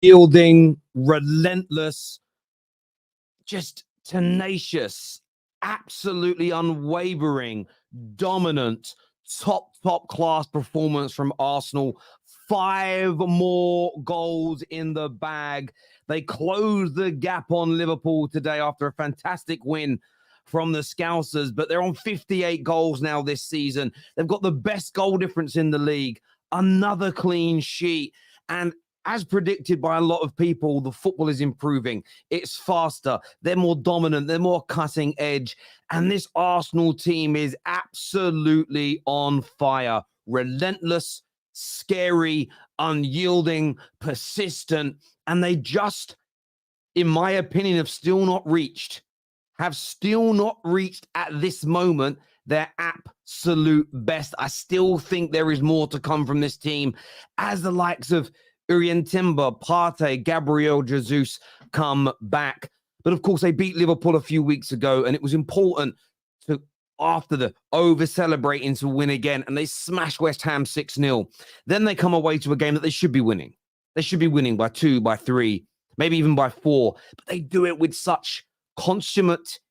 Yielding, relentless, just tenacious, absolutely unwavering, dominant, top class performance from Arsenal. 5 more goals in the bag. They closed the gap on Liverpool today after a fantastic win from the Scousers, but they're on 58 goals now this season. They've got the best goal difference in the league, another clean sheet, and as predicted by a lot of people, the football is improving. It's faster. They're more dominant. They're more cutting edge. And this Arsenal team is absolutely on fire. Relentless, scary, unyielding, persistent. And they just, in my opinion, have still not reached at this moment their absolute best. I still think there is more to come from this team as the likes of Orignal, Partey, Gabriel Jesus come back. But of course, they beat Liverpool a few weeks ago, and it was important to, after the over-celebrating, to win again, and they smashed West Ham 6-0. Then they come away to a game that they should be winning. They should be winning by 2, by 3, maybe even by 4, but they do it with such consummate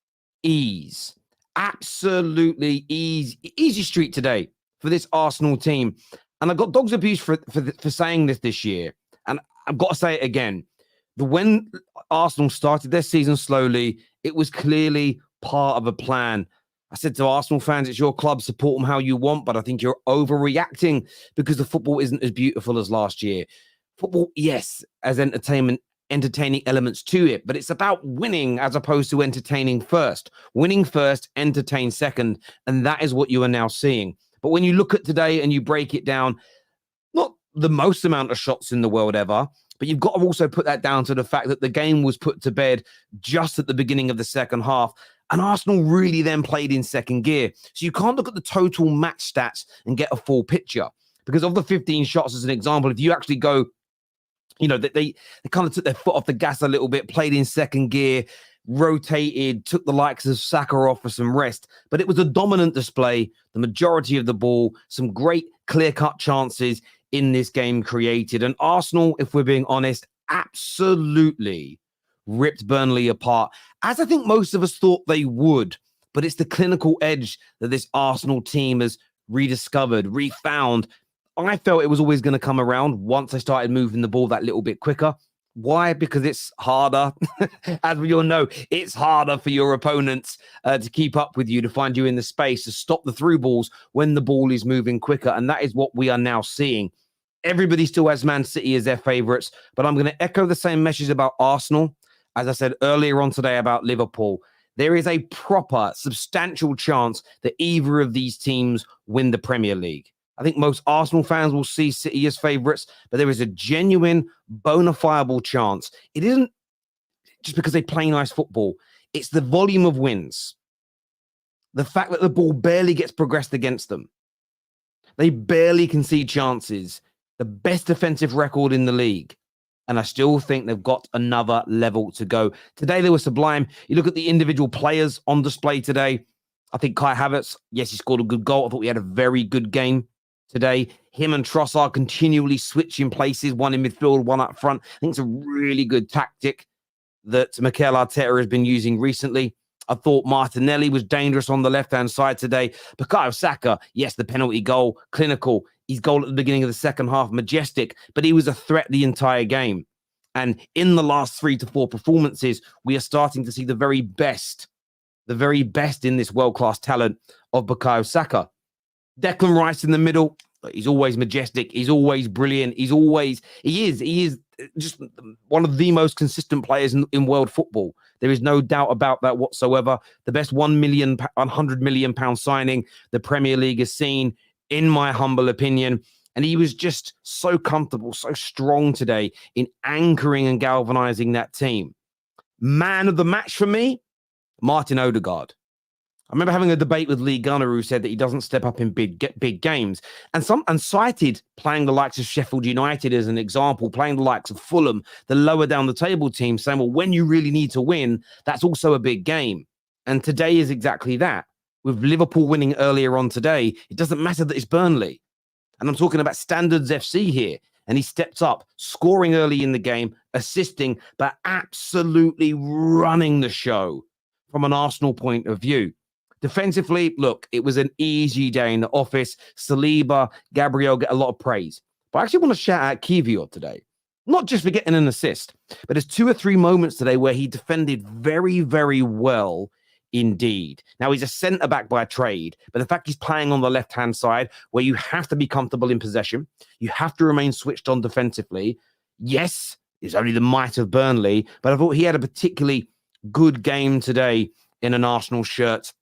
ease. Absolutely easy street today for this Arsenal team. And I got dogs abuse for saying this year. And I've got to say it again. When Arsenal started their season slowly, it was clearly part of a plan. I said to Arsenal fans, it's your club, support them how you want, but I think you're overreacting because the football isn't as beautiful as last year. Football, yes, as entertainment, entertaining elements to it, but it's about winning as opposed to entertaining first. Winning first, entertain second, and that is what you are now seeing. But when you look at today and you break it down, not the most amount of shots in the world ever, but you've got to also put that down to the fact that the game was put to bed just at the beginning of the second half, and Arsenal really then played in second gear. So you can't look at the total match stats and get a full picture, because of the 15 shots as an example, if you actually go, you know, they kind of took their foot off the gas a little bit, played in second gear, rotated, took the likes of Saka off for some rest. But it was a dominant display, the majority of the ball, some great clear-cut chances in this game created. And Arsenal, if we're being honest, absolutely ripped Burnley apart, as I think most of us thought they would. But it's the clinical edge that this Arsenal team has rediscovered, refound. I felt it was always going to come around once they started moving the ball that little bit quicker. Why? Because it's harder. As we all know, it's harder for your opponents to keep up with you, to find you in the space, to stop the through balls when the ball is moving quicker. And that is what we are now seeing. Everybody still has Man City as their favourites, but I'm going to echo the same message about Arsenal as I said earlier on today about Liverpool. There is a proper, substantial chance that either of these teams win the Premier League. I think most Arsenal fans will see City as favourites, but there is a genuine, bona fide chance. It isn't just because they play nice football. It's the volume of wins. The fact that the ball barely gets progressed against them. They barely concede chances. The best defensive record in the league. And I still think they've got another level to go. Today, they were sublime. You look at the individual players on display today. I think Kai Havertz, yes, he scored a good goal. I thought he had a very good game today. Him and Trossard continually switching places, one in midfield, one up front. I think it's a really good tactic that Mikel Arteta has been using recently. I thought Martinelli was dangerous on the left-hand side today. Bukayo Saka, yes, the penalty goal, clinical. His goal at the beginning of the second half, majestic, but he was a threat the entire game. And in the last 3 to 4 performances, we are starting to see the very best in this world-class talent of Bukayo Saka. Declan Rice in the middle, he's always majestic. He's always brilliant. He is just one of the most consistent players in world football. There is no doubt about that whatsoever. The best £100 million signing the Premier League has seen, in my humble opinion. And he was just so comfortable, so strong today in anchoring and galvanizing that team. Man of the match for me, Martin Odegaard. I remember having a debate with Lee Gooner, who said that he doesn't step up in big games, and cited playing the likes of Sheffield United as an example, playing the likes of Fulham, the lower down the table team, saying, well, when you really need to win, that's also a big game. And today is exactly that. With Liverpool winning earlier on today, it doesn't matter that it's Burnley. And I'm talking about Standards FC here. And he stepped up, scoring early in the game, assisting, but absolutely running the show from an Arsenal point of view. Defensively, look, it was an easy day in the office. Saliba, Gabriel get a lot of praise. But I actually want to shout out Kiwior today. Not just for getting an assist, but there's 2 or 3 moments today where he defended very, very well indeed. Now, he's a centre-back by trade, but the fact he's playing on the left-hand side where you have to be comfortable in possession, you have to remain switched on defensively. Yes, it's only the might of Burnley, but I thought he had a particularly good game today in an Arsenal shirt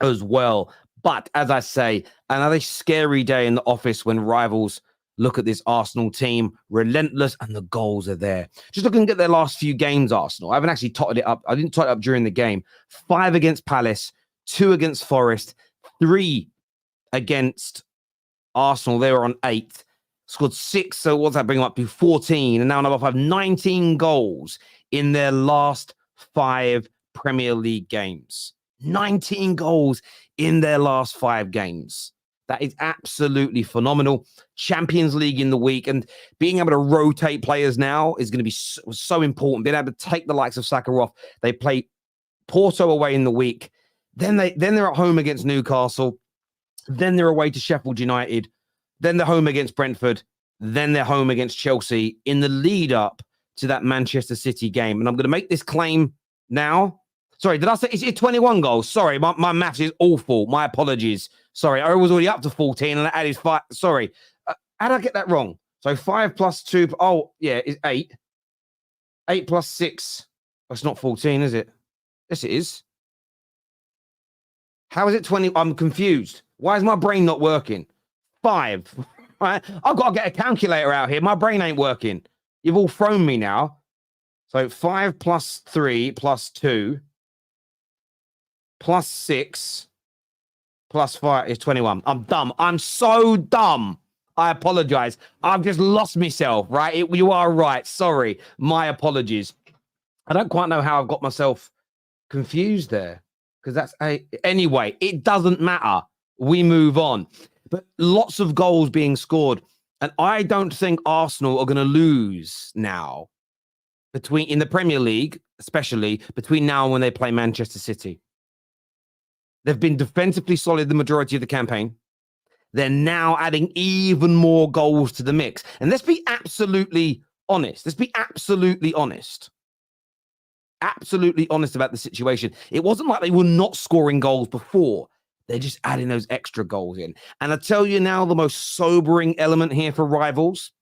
as well. But as I say, another scary day in the office when rivals look at this Arsenal team, relentless, and the goals are there. Just looking at their last few games, Arsenal. I haven't actually totted it up. I didn't tot it up during the game. 5 against Palace, 2 against Forest, 3 against Arsenal. They were on 8. Scored 6, so what's that bring them up to? 14. And now number 5, 19 goals in their last 5 Premier League games. 19 goals in their last 5 games. That is absolutely phenomenal. Champions League in the week, and being able to rotate players now is going to be so important. Being able to take the likes of Saka off. They play Porto away in the week. Then they're at home against Newcastle. Then they're away to Sheffield United. Then they're home against Brentford. Then they're home against Chelsea in the lead up to that Manchester City game. And I'm going to make this claim now. Sorry, did I say it's 21 goals? Sorry, my maths is awful. My apologies. Sorry, I was already up to 14 and I added 5. Sorry. How did I get that wrong? So 5 plus 2. Oh, yeah, it's 8. 8 plus 6. Oh, it's not 14, is it? Yes, it is. How is it 20? I'm confused. Why is my brain not working? 5. Right? I've got to get a calculator out here. My brain ain't working. You've all thrown me now. So 5 plus 3 plus 2 plus 6 plus 5 is 21. I'm dumb. I'm so dumb. I apologize. I've just lost myself, right? You are right. Sorry. My apologies. I don't quite know how I've got myself confused there because that's anyway, it doesn't matter. We move on. But lots of goals being scored. And I don't think Arsenal are going to lose now in the Premier League, especially between now and when they play Manchester City. They've been defensively solid the majority of the campaign. They're now adding even more goals to the mix. And let's be absolutely honest. Absolutely honest about the situation. It wasn't like they were not scoring goals before. They're just adding those extra goals in. And I tell you now, the most sobering element here for rivals,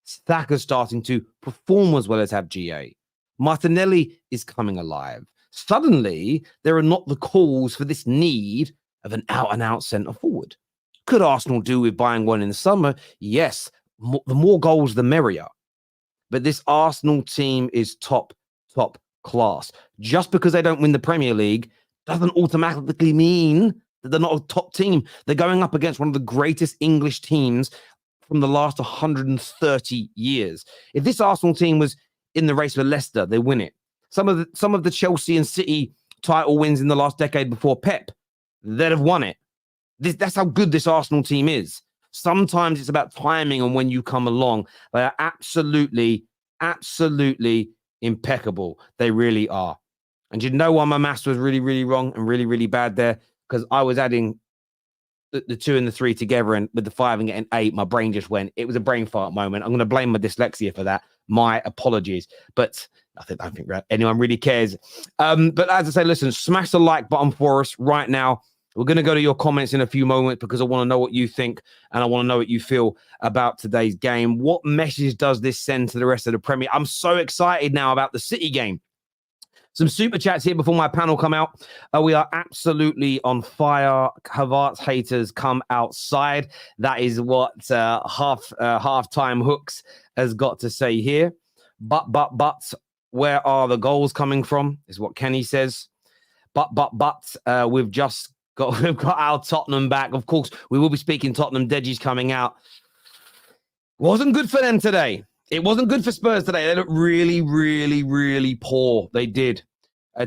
Saka's starting to perform as well as have GA. Martinelli is coming alive. Suddenly, there are not the calls for this need of an out-and-out centre-forward. Could Arsenal do with buying one in the summer? Yes. The more goals, the merrier. But this Arsenal team is top class. Just because they don't win the Premier League doesn't automatically mean that they're not a top team. They're going up against one of the greatest English teams from the last 130 years. If this Arsenal team was in the race with Leicester, they win it. Some of the Chelsea and City title wins in the last decade before Pep, they'd have won it. That's how good this Arsenal team is. Sometimes it's about timing and when you come along. They are absolutely impeccable. They really are. And you know why my maths was really, really wrong and really, really bad there? Because I was adding the 2 and the 3 together, and with the 5 and getting 8, my brain just went. It was a brain fart moment. I'm going to blame my dyslexia for that. My apologies. But I don't think anyone really cares. But as I say, listen, smash the like button for us right now. We're going to go to your comments in a few moments because I want to know what you think and I want to know what you feel about today's game. What message does this send to the rest of the Premier? I'm so excited now about the City game. Some super chats here before my panel come out. We are absolutely on fire. Havertz haters come outside. That is what halftime hooks has got to say here. But, where are the goals coming from? Is what Kenny says. But, we've got our Tottenham back. Of course, we will be speaking Tottenham. Deji's coming out. Wasn't good for them today. It wasn't good for Spurs today. They looked really, really, really poor. They did.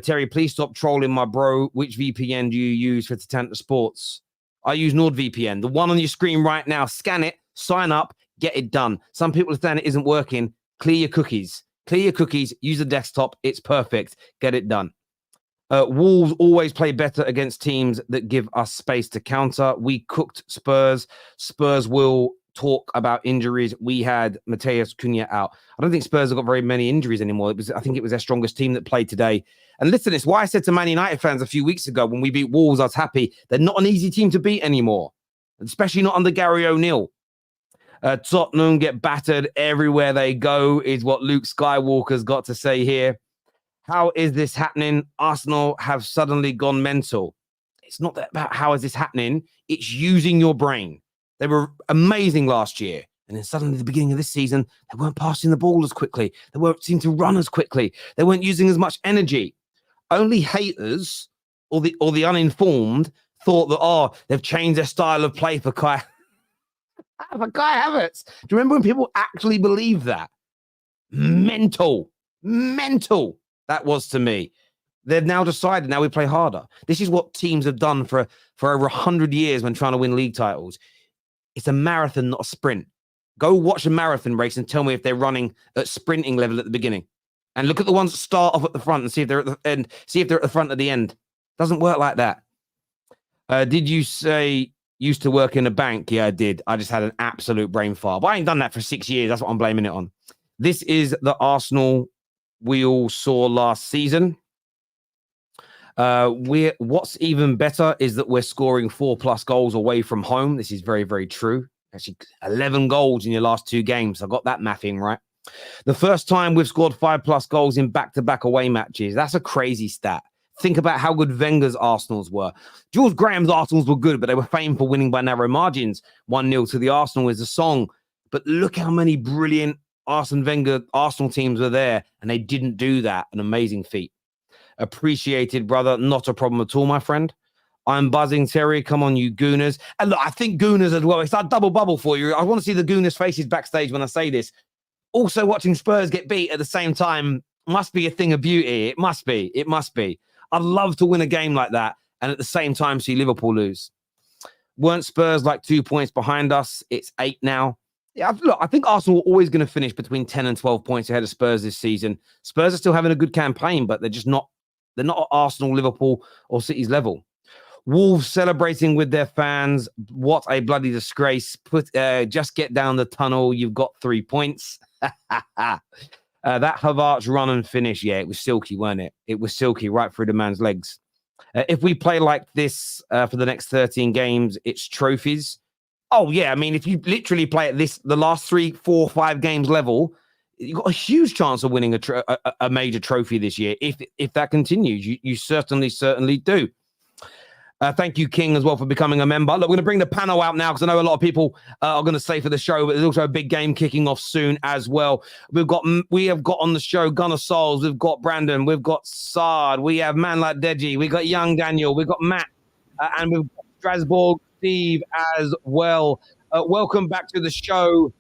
Terry, please stop trolling my bro. Which VPN do you use for Tottenham Sports? I use NordVPN. The one on your screen right now. Scan it, sign up, Get it done. Some people are saying it isn't working. Clear your cookies. Clear your cookies. Use the desktop. It's perfect. Get it done. Wolves always play better against teams that give us space to counter. We cooked Spurs. Spurs will talk about injuries. We had Mateus Cunha out. I don't think Spurs have got very many injuries anymore. I think it was their strongest team that played today. And listen, it's why I said to Man United fans a few weeks ago when we beat Wolves, I was happy. They're not an easy team to beat anymore, especially not under Gary O'Neill. Tottenham get battered everywhere they go is what Luke Skywalker's got to say here. How is this happening? Arsenal have suddenly gone mental. It's not about how is this happening. It's using your brain. They were amazing last year. And then suddenly at the beginning of this season, they weren't passing the ball as quickly. They weren't seeming to run as quickly. They weren't using as much energy. Only haters or the uninformed thought that, they've changed their style of play for Kai Havertz. Do you remember when people actually believed that? Mental. That was to me. They've now decided now we play harder. This is what teams have done for over 100 years when trying to win league titles. It's a marathon, not a sprint. Go watch a marathon race and tell me if they're running at sprinting level at the beginning. And look at the ones that start off at the front and see if they're at the end. See if they're at the front at the end. Doesn't work like that. Did you say used to work in a bank? Yeah, I did. I just had an absolute brain fart. But I ain't done that for 6 years. That's what I'm blaming it on. This is the Arsenal we all saw last season. What's even better is that we're scoring 4+ goals away from home. This is very, very true. Actually, 11 goals in your last 2 games. I got that mathing right. The first time we've scored 5+ goals in back-to-back away matches. That's a crazy stat. Think about how good Wenger's Arsenals were. Jules Graham's Arsenals were good, but they were famed for winning by narrow margins. 1-0 to the Arsenal is a song. But look how many brilliant Arsene Wenger Arsenal teams were there, and they didn't do that. An amazing feat. Appreciated, brother. Not a problem at all, my friend. I'm buzzing, Terry. Come on, you Gooners. And look, I think Gooners as well. It's that double bubble for you. I want to see the Gooners' faces backstage when I say this. Also, watching Spurs get beat at the same time must be a thing of beauty. It must be. It must be. I'd love to win a game like that and at the same time see Liverpool lose. Weren't Spurs like 2 points behind us? It's 8 now. Yeah, look, I think Arsenal are always going to finish between 10 and 12 points ahead of Spurs this season. Spurs are still having a good campaign, but they're just not. They're not at Arsenal, Liverpool, or City's level. Wolves celebrating with their fans. What a bloody disgrace. Just get down the tunnel. You've got 3 points. That Havertz run and finish. Yeah, it was silky, weren't it? It was silky right through the man's legs. If we play like this for the next 13 games, it's trophies. Oh, yeah. I mean, if you literally play at the last 3, 4, 5 games level, you've got a huge chance of winning a major trophy this year. If that continues, you certainly do. Thank you, King, as well, for becoming a member. Look, we're going to bring the panel out now because I know a lot of people are going to stay for the show, but there's also a big game kicking off soon as well. We have got on the show Gunnar Sulz, we've got Brandon, we've got Saad, we have man like Deji, we've got young Daniel, we've got Matt, and we've got Strasbourg Steve as well. Welcome back to the show,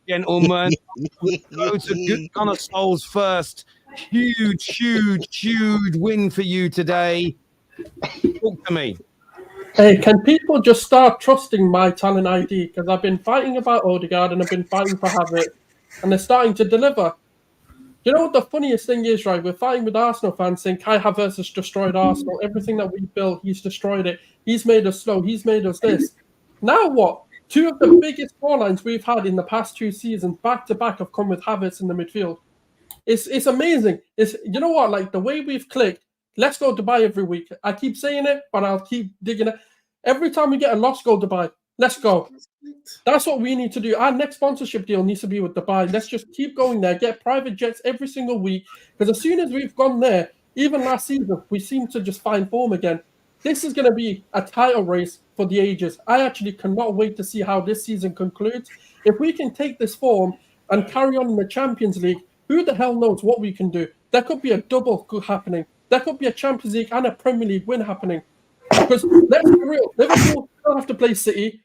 gentlemen. Go to Gunnar Sulz first. Huge win for you today. Talk to me. Hey, can people just start trusting my talent ID? Because I've been fighting about Odegaard and I've been fighting for Havertz, and they're starting to deliver. You know what the funniest thing is, right? We're fighting with Arsenal fans saying Kai Havertz has destroyed Arsenal. Everything that we built, he's destroyed it. He's made us slow. He's made us this. Now what? 2 of the biggest scorelines we've had in the past 2 seasons, back to back, have come with Havertz in the midfield. It's amazing. You know what? Like the way we've clicked. Let's go Dubai every week. I keep saying it, but I'll keep digging it. Every time we get a loss, go Dubai. Let's go. That's what we need to do. Our next sponsorship deal needs to be with Dubai. Let's just keep going there. Get private jets every single week. Because as soon as we've gone there, even last season, we seem to just find form again. This is going to be a title race for the ages. I actually cannot wait to see how this season concludes. If we can take this form and carry on in the Champions League, who the hell knows what we can do? There could be a double happening. There could be a Champions League and a Premier League win happening. Because let's be real, Liverpool don't have to play City.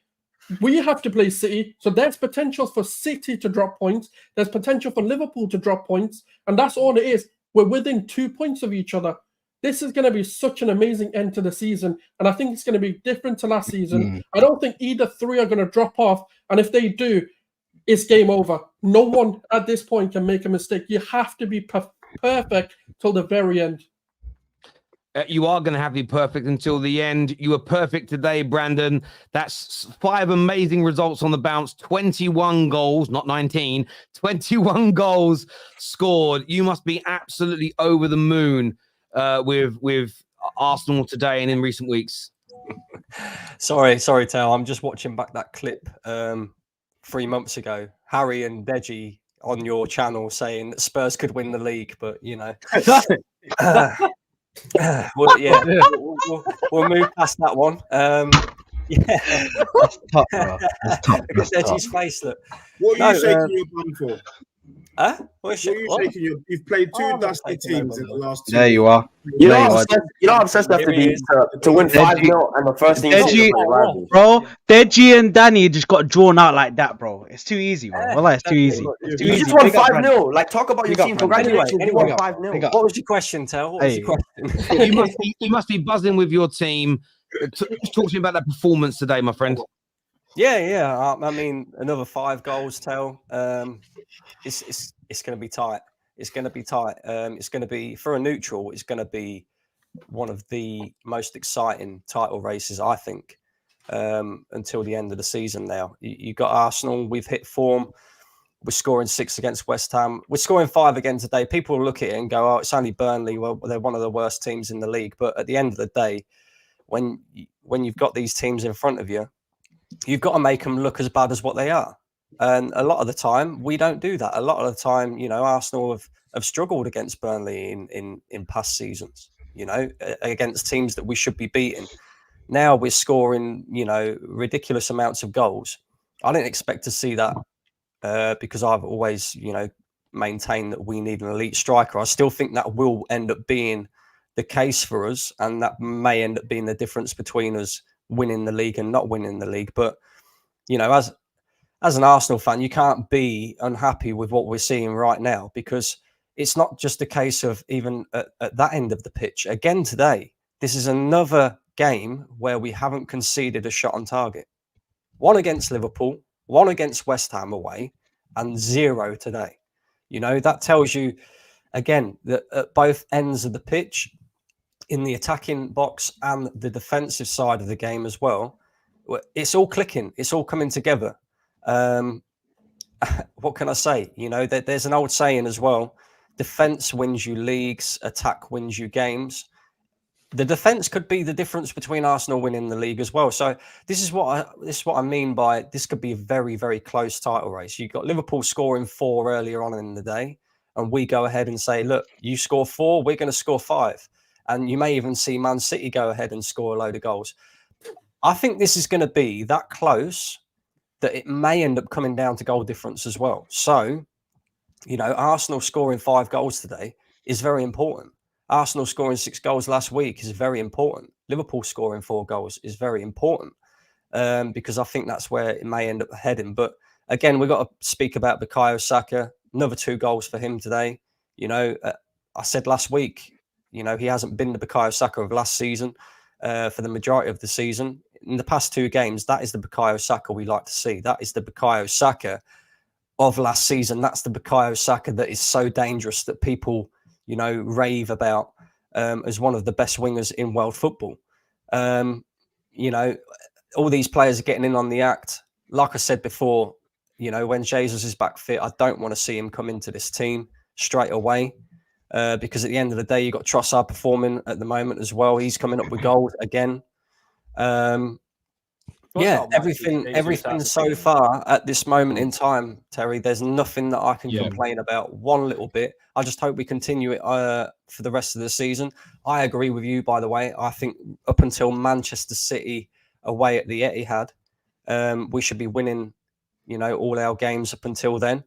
We have to play City. So there's potential for City to drop points. There's potential for Liverpool to drop points. And that's all it is. We're within 2 points of each other. This is going to be such an amazing end to the season. And I think it's going to be different to last season. I don't think either 3 are going to drop off. And if they do, it's game over. No one at this point can make a mistake. You have to be perfect till the very end. You are going to have to be perfect until the end. You were perfect today, Brandon. That's 5 amazing results on the bounce. 21 goals, not 19. 21 goals scored. You must be absolutely over the moon with Arsenal today and in recent weeks. Sorry, Tao. I'm just watching back that clip 3 months ago. Harry and Deji on your channel saying that Spurs could win the league, but you know. Well, yeah, we'll move past that one. Yeah, that's tough, bro. That's tough. Look at Deji's face. Look. What are you shaking your bum for? Huh? What are you shaking your? You've played 2 dusty teams in the last 2. There you are. You know how obsessed they have to be to win 5-0, and the first thing bro, Deji and Danny just got drawn out like that, bro. It's too easy, bro. Well, it's too easy. You just won 5-0. Like, talk about your team. Congratulations, you won 5-0. What was your question, Tel? What was your question? you must be buzzing with your team. Talk to me about that performance today, my friend. Yeah. I mean, another 5 goals, Tel. It's going to be tight. It's going to be tight. It's going to be, for a neutral, it's going to be one of the most exciting title races, I think, until the end of the season now. You've got Arsenal. We've hit form. We're scoring 6 against West Ham. We're scoring 5 again today. People will look at it and go, oh, it's only Burnley. Well, they're one of the worst teams in the league. But at the end of the day, when you've got these teams in front of you, you've got to make them look as bad as what they are. And a lot of the time, we don't do that. A lot of the time, you know, Arsenal have struggled against Burnley in past seasons, you know, against teams that we should be beating. Now we're scoring, you know, ridiculous amounts of goals. I didn't expect to see that because I've always, you know, maintained that we need an elite striker. I still think that will end up being the case for us, and that may end up being the difference between us winning the league and not winning the league. But, you know, as an Arsenal fan, you can't be unhappy with what we're seeing right now, because it's not just a case of even at that end of the pitch. Again today, this is another game where we haven't conceded a shot on target. 1 against Liverpool, 1 against West Ham away, and 0 today. You know, that tells you, again, that at both ends of the pitch, in the attacking box and the defensive side of the game as well, it's all clicking. It's all coming together. What can I say? You know, there's an old saying as well: defense wins you leagues, attack wins you games. The defense could be the difference between Arsenal winning the league as well. So this is what I mean by this could be a very, very close title race. You've got Liverpool scoring 4 earlier on in the day, and we go ahead and say, look, you score 4, we're going to score 5. And you may even see Man City go ahead and score a load of goals. I think this is going to be that close that it may end up coming down to goal difference as well. So, you know, Arsenal scoring 5 goals today is very important. Arsenal scoring 6 goals last week is very important. Liverpool scoring 4 goals is very important because I think that's where it may end up heading. But again, we've got to speak about Bukayo Saka. Another 2 goals for him today. You know, I said last week, you know, he hasn't been the Bukayo Saka of last season for the majority of the season. In the past 2 games, that is the Bukayo Saka we like to see. That is the Bukayo Saka of last season. That's the Bukayo Saka that is so dangerous that people, you know, rave about as one of the best wingers in world football. You know, all these players are getting in on the act. Like I said before, you know, when Jesus is back fit, I don't want to see him come into this team straight away. Because at the end of the day, you've got Trossard performing at the moment as well. He's coming up with goals again. Yeah, everything so far at this moment in time, Terry, there's nothing that I can complain about one little bit. I just hope we continue it for the rest of the season. I agree with you, by the way. I think up until Manchester City away at the Etihad, we should be winning, you know, all our games up until then.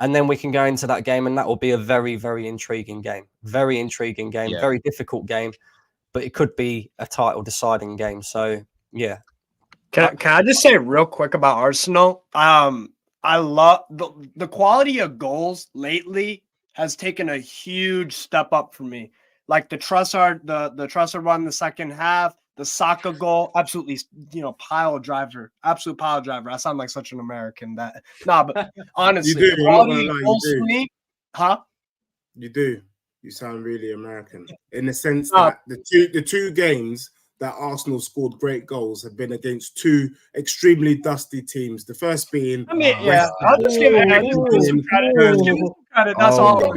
And then we can go into that game, and that will be a very, very intriguing game. Very intriguing game, very difficult game, but it could be a title-deciding game. So, yeah. Can I just say real quick about Arsenal? I love the quality of goals lately has taken a huge step up for me. Like the Trossard one in the second half, The Saka goal, absolutely, pile driver, absolute pile driver. I sound like such an American. But honestly, You do. the I'm not quality gonna lie, goals you for do. me, huh? You do. You sound really American in the sense that the two games that Arsenal scored great goals have been against two extremely dusty teams. The first being I mean, I'll just give Aaron some credit. Just give him some credit. That's all.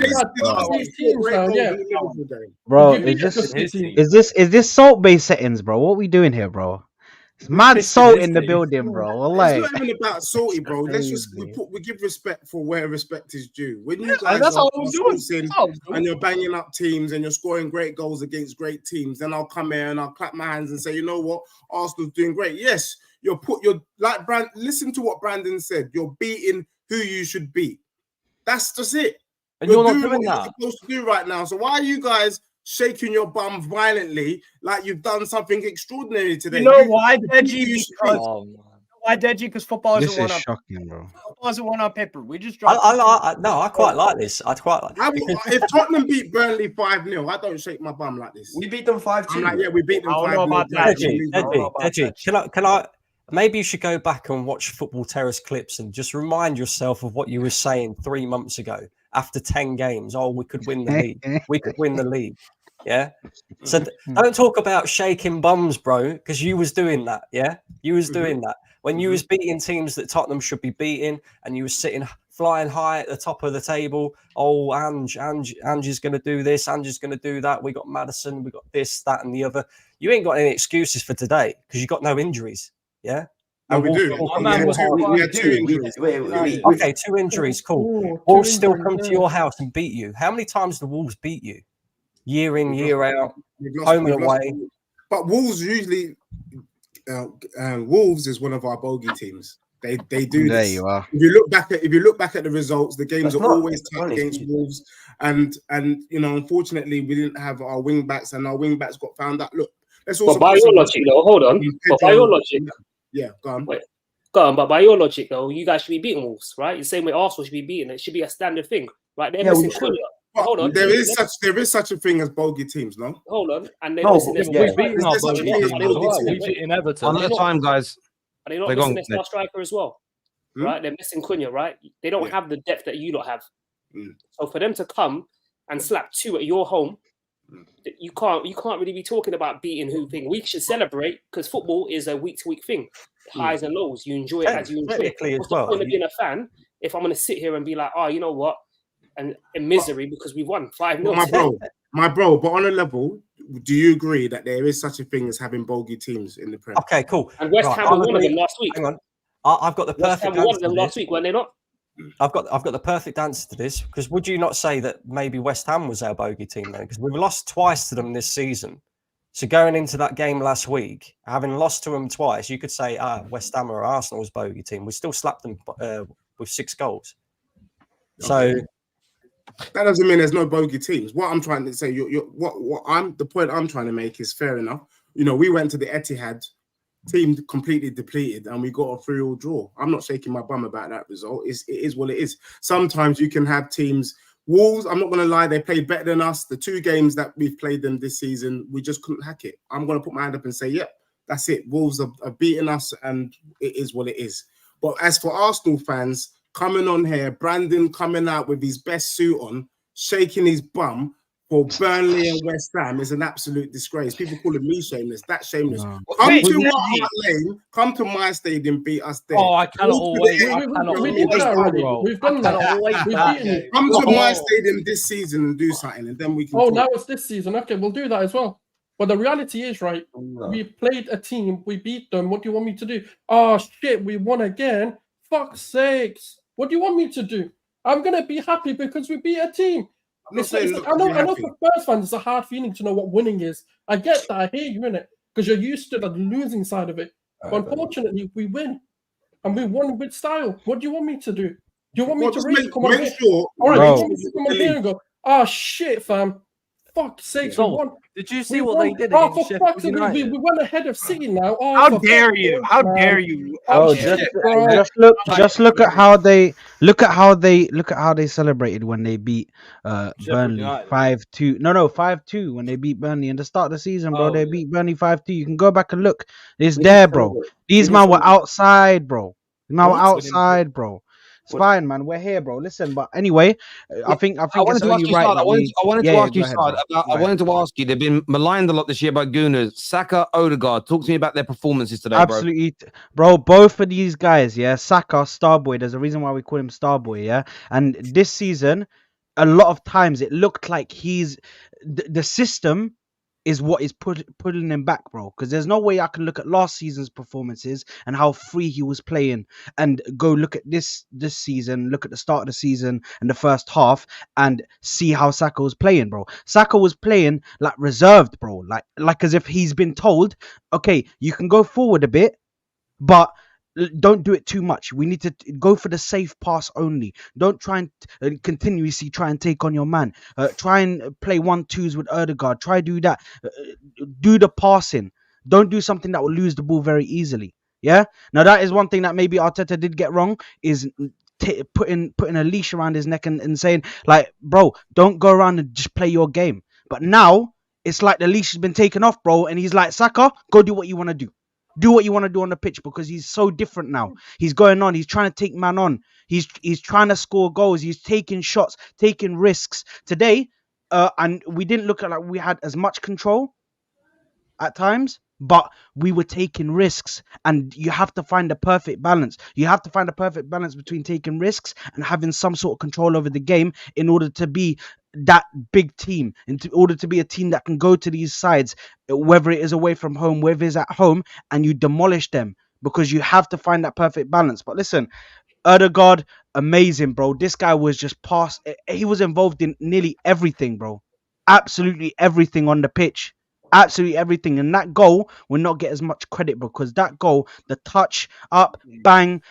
Bro, is this salt-based settings, bro? What we doing here, bro? It's mad salt in the building, bro. It's not even about salty, bro. Let's just we give respect for where respect is due. When you guys that's are all I'm doing. and you're banging up teams and you're scoring great goals against great teams, then I'll come here and I'll clap my hands and say, you know what, Arsenal's doing great. Yes, you're like listen to what Brandon said. You're beating who you should beat. That's just it. And you're not doing what that. you're supposed to do right now. So why are you guys shaking your bum violently like you've done something extraordinary today? You know why, Deji? Why, Deji? Because football isn't one on shocking, bro. Football isn't one on paper. We just dropped. I quite like this. I quite like. If Tottenham beat Burnley 5-0, I don't shake my bum like this. We beat them 5-2. I'm like, yeah, we beat them 5-0. I don't know about that. Deji, can I? Maybe you should go back and watch Football Terrace clips and just remind yourself of what you were saying 3 months ago. After 10 games, we could win the league. We could win the league. Yeah. So don't talk about shaking bums, bro, because you was doing that. Yeah, you was doing that when you was beating teams that Tottenham should be beating, and you was sitting flying high at the top of the table. Oh, Ange is going to do this. Ange is going to do that. We got Maddison. We got this, that, and the other. You ain't got any excuses for today because you got no injuries. Yeah. No, we do. We had two injuries. Wait. Okay, 2 injuries. Cool. Wolves still come to your house and beat you. How many times do Wolves beat you? Year in, year out, home and away. But Wolves usually, Wolves is one of our bogey teams. They do There this. you are. If you look back at the results, the games are always tight against Wolves, and unfortunately, we didn't have our wing backs, and our wing backs got found out. Look, let's also. But by your logic, though, hold on. But by your logic, go on. Wait, go on. But by your logic, though, you guys should be beating Wolves, right? The same way Arsenal should be beaten. It should be a standard thing, right? They're missing Cunha. Hold on. There is such a thing as bogey teams, no? Hold on. And they're No, missing we've beaten our bogey teams. We've beaten Everton. Another time, guys. Are they not missing their star striker as well? Right? They're missing Cunha, right? They don't have the depth that you lot have. So for them to come and slap 2 at your home, you can't really be talking about beating who thing. We should celebrate because football is a week-to-week thing. Highs and lows. You enjoy it as you enjoy it. As well. What's the point of being a fan if I'm going to sit here and be like, oh, you know what? And in misery because we won 5-0. My bro, but on a level, do you agree that there is such a thing as having bogey teams in the Premier? Okay, cool. And West Ham were one of them last week. Hang on, I've got the perfect answer. One of them last week, weren't they not? I've got the perfect answer to this because would you not say that maybe West Ham was our bogey team then? Because we've lost twice to them this season. So going into that game last week, having lost to them twice, you could say, West Ham or Arsenal's bogey team. We still slapped them with 6 goals. So that doesn't mean there's no bogey teams. What I'm trying to say, the point I'm trying to make is fair enough. We went to the Etihad, team completely depleted, and we got a 3-3 draw. I'm not shaking my bum about that result. It is what it is. Sometimes you can have teams. Wolves, I'm not going to lie, they played better than us. The 2 games that we've played them this season, we just couldn't hack it. I'm going to put my hand up and say, yep, that's it. Wolves are beating us, and it is what it is. But as for Arsenal fans, coming on here, Brandon coming out with his best suit on, shaking his bum for Burnley and West Ham is an absolute disgrace. People calling me shameless. That's shameless. No. Come to White Lane, come to my stadium, beat us there. Oh, I cannot always. We've done that. Come to my stadium this season and do something, and then we can. Oh, now it's this season. Okay, we'll do that as well. But the reality is, right, we played a team, we beat them. What do you want me to do? Oh, shit, we won again. Fuck's sakes. What do you want me to do? I'm going to be happy because we beat a team. I know for Spurs fans, it's a hard feeling to know what winning is. I get that. I hear you in it because you're used to the losing side of it. But unfortunately, we win. And we won with style. What do you want me to do? Do you want me to really come on here? All right, you want me to come on here and go, oh, shit, fam. fuck's sake, So, did you see what they did Oh, against for Sheffield fuck's sake, United? we went ahead of City now. Oh, How for dare fuck's you? sake, How man. dare you? Oh, Bro, shit, bro. just look at how they celebrated when they beat Burnley United. 5-2. No, 5-2 when they beat Burnley in the start of the season, bro. Oh, They yeah. beat Burnley 5-2. You can go back and look. It's We there, didn't bro. celebrate. These We man didn't were celebrate. outside, bro. Now What? outside, bro. It's What? fine, man. We're here, bro. Listen, but anyway, I think I wanted it's to ask only you, right Sard. that we. I wanted to Yeah, ask you, go ahead, Sard, bro. about. Go I ahead. wanted to ask you. They've been maligned a lot this year by Gooners. Saka, Odegaard. Talk to me about their performances today, bro. Absolutely, bro. Both of these guys, yeah. Saka, Starboy. There's a reason why we call him Starboy, yeah. And this season, a lot of times it looked like the system is what is pulling him back, bro. Because there's no way I can look at last season's performances and how free he was playing, and go look at this season, look at the start of the season and the first half, and see how Saka was playing, bro. Saka was playing like reserved, bro. Like as if he's been told, okay, you can go forward a bit, but don't do it too much. We need to go for the safe pass only. Don't try and continuously try and take on your man. Try and play 1-2s with Odegaard. Try do that. Do the passing. Don't do something that will lose the ball very easily. Yeah. Now that is one thing that maybe Arteta did get wrong, is putting a leash around his neck and saying, like, bro, don't go around and just play your game. But now it's like the leash has been taken off, bro, and he's like, Saka, go do what you want to do. Do what you want to do on the pitch, because he's so different now. He's going on. He's trying to take man on. He's trying to score goals. He's taking shots, taking risks. Today, and we didn't look like we had as much control at times, but we were taking risks. And you have to find the perfect balance. You have to find a perfect balance between taking risks and having some sort of control over the game in order to be that big team, in order to be a team that can go to these sides, whether it is away from home, whether it's at home, and you demolish them, because you have to find that perfect balance. But listen, Odegaard, amazing, bro. This guy was just past. He was involved in nearly everything, bro. Absolutely everything on the pitch. Absolutely everything. And that goal will not get as much credit, because that goal, the touch up, bang,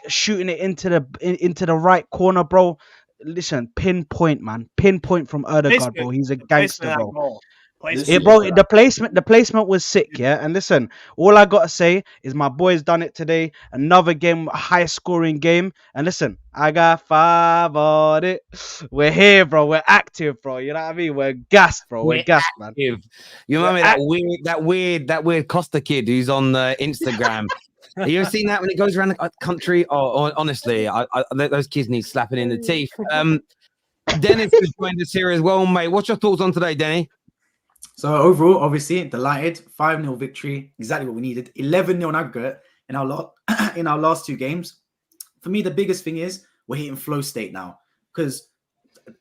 shooting it into the right corner, bro. Listen, pinpoint, man. Pinpoint from Odegaard, bro. He's a gangster, bro. Yeah, bro, the placement was sick, yeah. And listen, all I gotta say is my boys done it today. Another game, high scoring game. And listen, I got 5 on it. We're here, bro. We're active, bro. You know what I mean? We're gassed, bro. We're gassed, man. You remember that weird Costa kid who's on Instagram? Have you ever seen that when he goes around the country? Oh, honestly, those kids need slapping in the teeth. Deniz has joined us here as well, mate. What's your thoughts on today, Denny? So overall, obviously, delighted. 5-0 victory, exactly what we needed. 11-0 aggregate in our last 2 games. For me, the biggest thing is we're hitting Flo State now. Because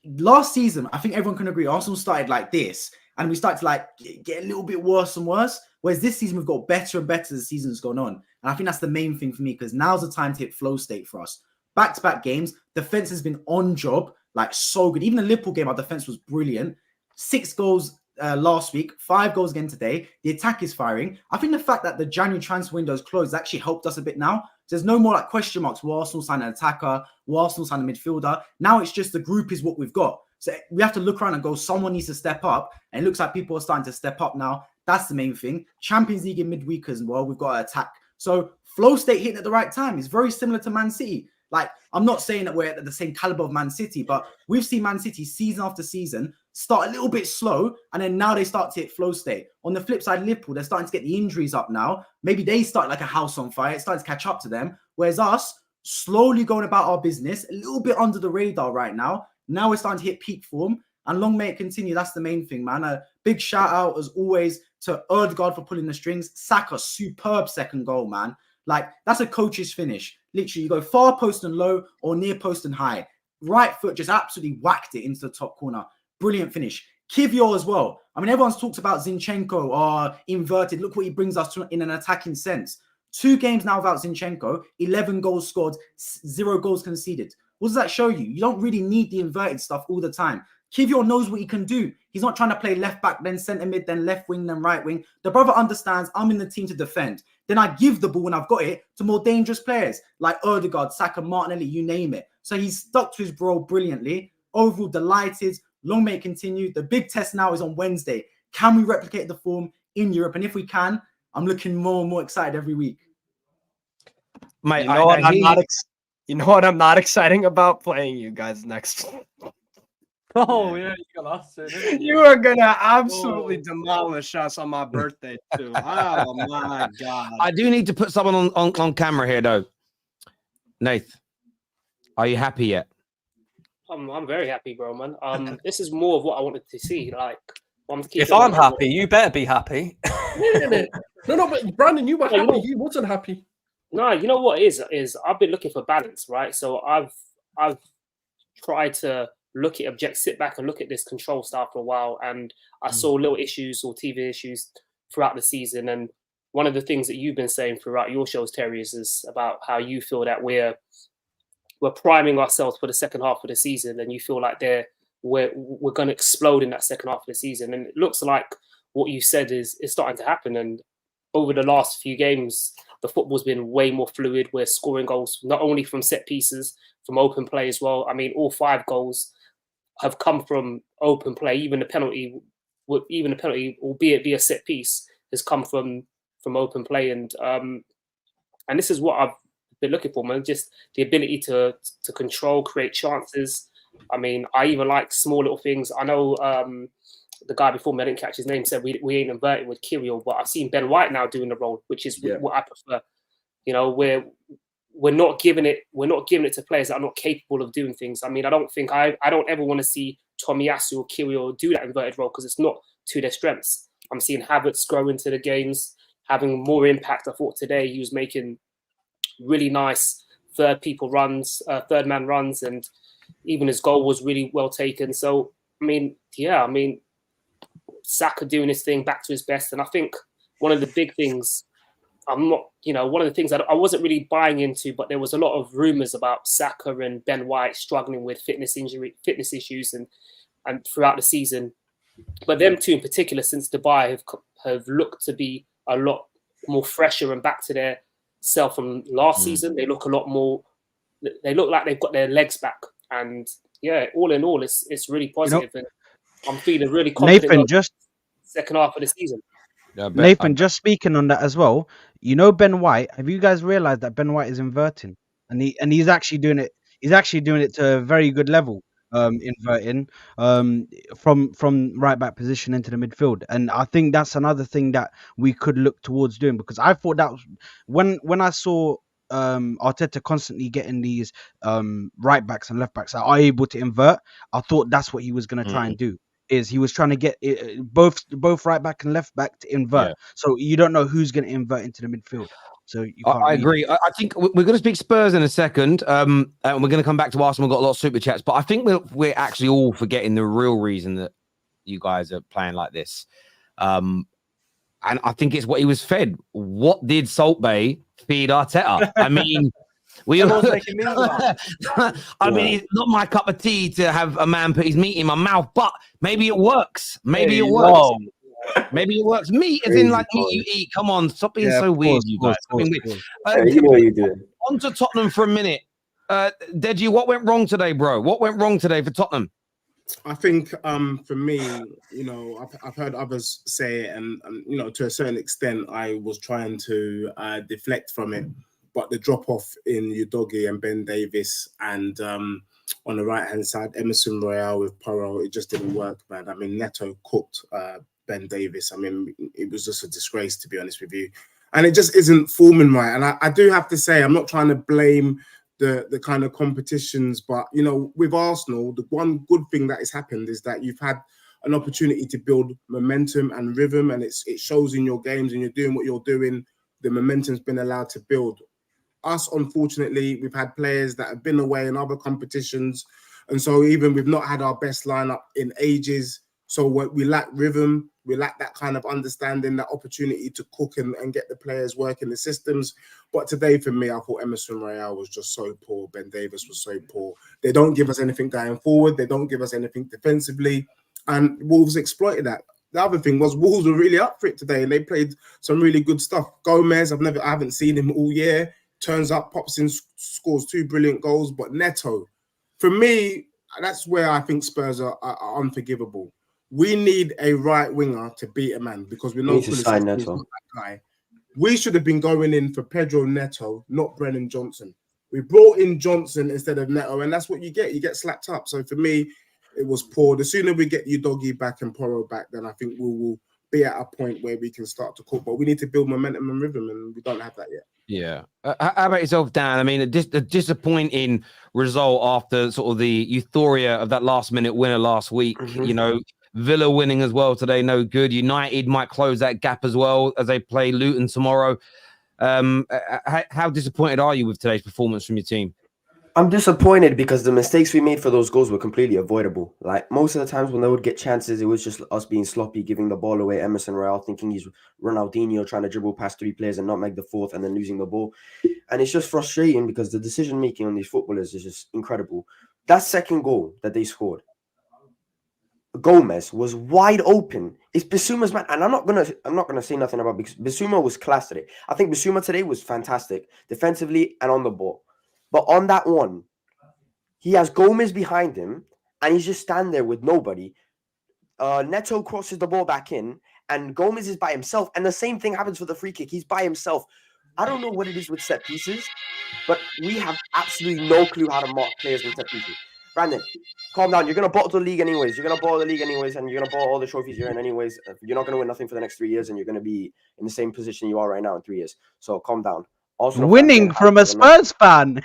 last season, I think everyone can agree, Arsenal started like this, and we started to like get a little bit worse and worse. Whereas this season, we've got better and better as the season's gone on. And I think that's the main thing for me, because now's the time to hit Flo State for us. Back-to-back games, defense has been on job, like so good. Even the Liverpool game, our defense was brilliant. 6 goals last week, 5 goals again today. The attack is firing. I think the fact that the January transfer window is closed actually helped us a bit now. There's no more like question marks. Will Arsenal sign an attacker? Will Arsenal sign a midfielder? Now it's just the group is what we've got. So we have to look around and go, someone needs to step up. And it looks like people are starting to step up now. That's the main thing. Champions League in midweek as well. We've got to attack. So Flo State hitting at the right time. It's very similar to Man City. Like, I'm not saying that we're at the same caliber of Man City, but we've seen Man City season after season start a little bit slow, and then now they start to hit Flo State. On the flip side, Liverpool, they're starting to get the injuries up now. Maybe they start like a house on fire. It's starting to catch up to them. Whereas us, slowly going about our business, a little bit under the radar right now. Now we're starting to hit peak form, and long may it continue. That's the main thing, man. A big shout out, as always, to Odegaard for pulling the strings. Saka, superb second goal, man. Like, that's a coach's finish. Literally, you go far post and low or near post and high. Right foot just absolutely whacked it into the top corner. Brilliant finish. Kivior as well. I mean, everyone's talked about Zinchenko or inverted. Look what he brings us to in an attacking sense. 2 games now without Zinchenko, 11 goals scored, 0 goals conceded. What does that show you? You don't really need the inverted stuff all the time. Kivior knows what he can do. He's not trying to play left back, then centre mid, then left wing, then right wing. The brother understands I'm in the team to defend. Then I give the ball when I've got it to more dangerous players like Odegaard, Saka, Martinelli, you name it. So he's stuck to his role brilliantly. Overall, delighted. Long may it continue. The big test now is on Wednesday. Can we replicate the form in Europe? And if we can, I'm looking more and more excited every week. Mate, You know what? You know what I'm not exciting about? Playing you guys next. Oh yeah, you got us. You are gonna absolutely demolish us on my birthday too. Oh my god! I do need to put someone on camera here though. Nath, are you happy yet? I'm very happy, bro, man. This is more of what I wanted to see. Like, if I'm happy, you better be happy. No, but Brandon, you were happy. He wasn't happy. No, you know what it is I've been looking for balance, right? So I've tried to sit back and look at this control style for a while, and I saw little issues or TV issues throughout the season. And one of the things that you've been saying throughout your shows, Terry, is about how you feel that we're priming ourselves for the second half of the season, and you feel like we're going to explode in that second half of the season. And it looks like what you said is starting to happen. And over the last few games, the football's been way more fluid. We're scoring goals not only from set pieces, from open play as well. I mean, all 5 goals have come from open play. Even the penalty, albeit be a set piece, has come from open play. And this is what I've been looking for, man. Just the ability to control, create chances. I mean, I even like small little things. I know the guy before me, I didn't catch his name, said we ain't inverted with Kirill, but I've seen Ben White now doing the role, which is what I prefer. You know, we're not giving it to players that are not capable of doing things. I mean, I don't ever want to see Tomiyasu or Kirill do that inverted role because it's not to their strengths. I'm seeing Havertz grow into the games, having more impact. I thought today he was making really nice third man runs, and even his goal was really well taken. So, I mean, Saka doing his thing back to his best. And I think one of the big things, one of the things that I wasn't really buying into, but there was a lot of rumours about Saka and Ben White struggling with fitness issues and throughout the season. But them two in particular, since Dubai, have looked to be a lot more fresher and back to their self from last season. They look a lot more. They look like they've got their legs back, and all in all, it's really positive. And I'm feeling really confident. Nathan, second half of the season. Yeah, Nathan, just speaking on that as well. You know, Ben White. Have you guys realised that Ben White is inverting, and he's actually doing it. He's actually doing it to a very good level. Inverting from right back position into the midfield, and I think that's another thing that we could look towards doing, because I thought that was, when I saw Arteta constantly getting these right backs and left backs that are able to invert, I thought that's what he was going to try and do. Is he was trying to get both right back and left back to invert. So you don't know who's going to invert into the midfield. So you can't I agree. I think we're going to speak Spurs in a second, and we're going to come back to Arsenal. We've got a lot of super chats, but I think we're actually all forgetting the real reason that you guys are playing like this. And I think it's what he was fed. What did Salt Bay feed Arteta? I mean, I mean, it's not my cup of tea to have a man put his meat in my mouth, but maybe it works. Maybe it works. Maybe it works. Meat is in like meat you eat. Come on, stop being so weird, you guys. You know what you're doing. On to Tottenham for a minute. Deji, what went wrong today, bro? What went wrong today for Tottenham? I think for me, I've heard others say it, and to a certain extent, I was trying to deflect from it. But the drop off in Udogie and Ben Davis, and on the right hand side, Emerson Royale with Porro, it just didn't work, man. I mean, Neto cooked Ben Davis. I mean, it was just a disgrace, to be honest with you. And it just isn't forming right. And I do have to say, I'm not trying to blame the kind of competitions, but, with Arsenal, the one good thing that has happened is that you've had an opportunity to build momentum and rhythm, and it shows in your games, and you're doing what you're doing. The momentum's been allowed to build. Us, unfortunately, we've had players that have been away in other competitions, and so even we've not had our best lineup in ages. So we lack rhythm, we lack that kind of understanding, that opportunity to cook and get the players working the systems. But today, for me, I thought Emerson Royale was just so poor. Ben Davis was so poor. They don't give us anything going forward. They don't give us anything defensively, and Wolves exploited that. The other thing was Wolves were really up for it today, and they played some really good stuff. Gomez, I haven't seen him all year. Turns up, pops in, scores 2 brilliant goals. But Neto, for me, that's where I think Spurs are unforgivable. We need a right winger to beat a man because we know need to sign Pulisic is Neto. not that guy. We should have been going in for Pedro Neto, not Brennan Johnson. We brought in Johnson instead of Neto, and that's what you get. You get slapped up. So for me, it was poor. The sooner we get Udogie back and Porro back, then I think we will be at a point where we can start to cook. But we need to build momentum and rhythm, and we don't have that yet. Yeah. How about yourself, Dan? I mean, a disappointing result after sort of the euphoria of that last-minute winner last week. You know, Villa winning as well today, no good. United might close that gap as well as they play Luton tomorrow. How disappointed are you with today's performance from your team? I'm disappointed because the mistakes we made for those goals were completely avoidable. Like most of the times when they would get chances, it was just us being sloppy, giving the ball away. Emerson Royale thinking he's Ronaldinho, trying to dribble past 3 players and not make the 4th, and then losing the ball. And it's just frustrating because the decision making on these footballers is just incredible. That second goal that they scored, Gomez was wide open. It's Bissouma's man, and I'm not gonna say nothing about Bissouma was class today. I think Bissouma today was fantastic defensively and on the ball. But on that one, he has Gomez behind him, and he's just standing there with nobody. Neto crosses the ball back in, and Gomez is by himself. And the same thing happens for the free kick. He's by himself. I don't know what it is with set pieces, but we have absolutely no clue how to mark players with set pieces. Brandon, calm down. You're going to bottle the league anyways. You're going to bottle the league anyways, and you're going to bottle all the trophies you're in anyways. You're not going to win nothing for the next 3 years, and you're going to be in the same position you are right now in 3 years. So calm down. Arsenal winning from a Spurs fan.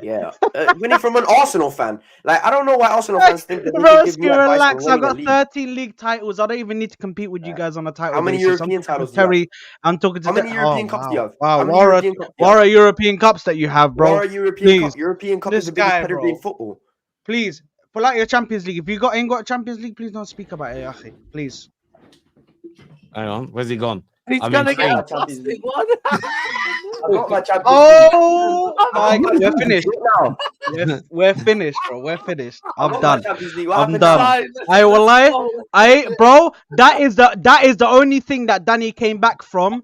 Yeah, winning from an Arsenal fan. Like, I don't know why Arsenal fans think that they Bro, can give me advice relax. on I've winning got the league. 13 league titles. I don't even need to compete with you guys on a title. How many basis. European titles do you Terry, have? I'm talking to How many European Cups do you have? Wow, How many what European Cups do you are have? European Cups that you have, bro? What are European Cup? European Cup This is the biggest guy, pedigree in bro. football. Please, pull out your Champions League. If you ain't got a Champions League, please don't speak about it, Akhi. Please. Hang on, where's he gone? He's I'm gonna get intrigued. a plastic one. I got my Champions League. Oh my God, we're finished. now. We're finished, bro. We're finished. I I'm got my done. Champions League. What I'm happened done. now? I will lie. Bro, that is the only thing that Danny came back from.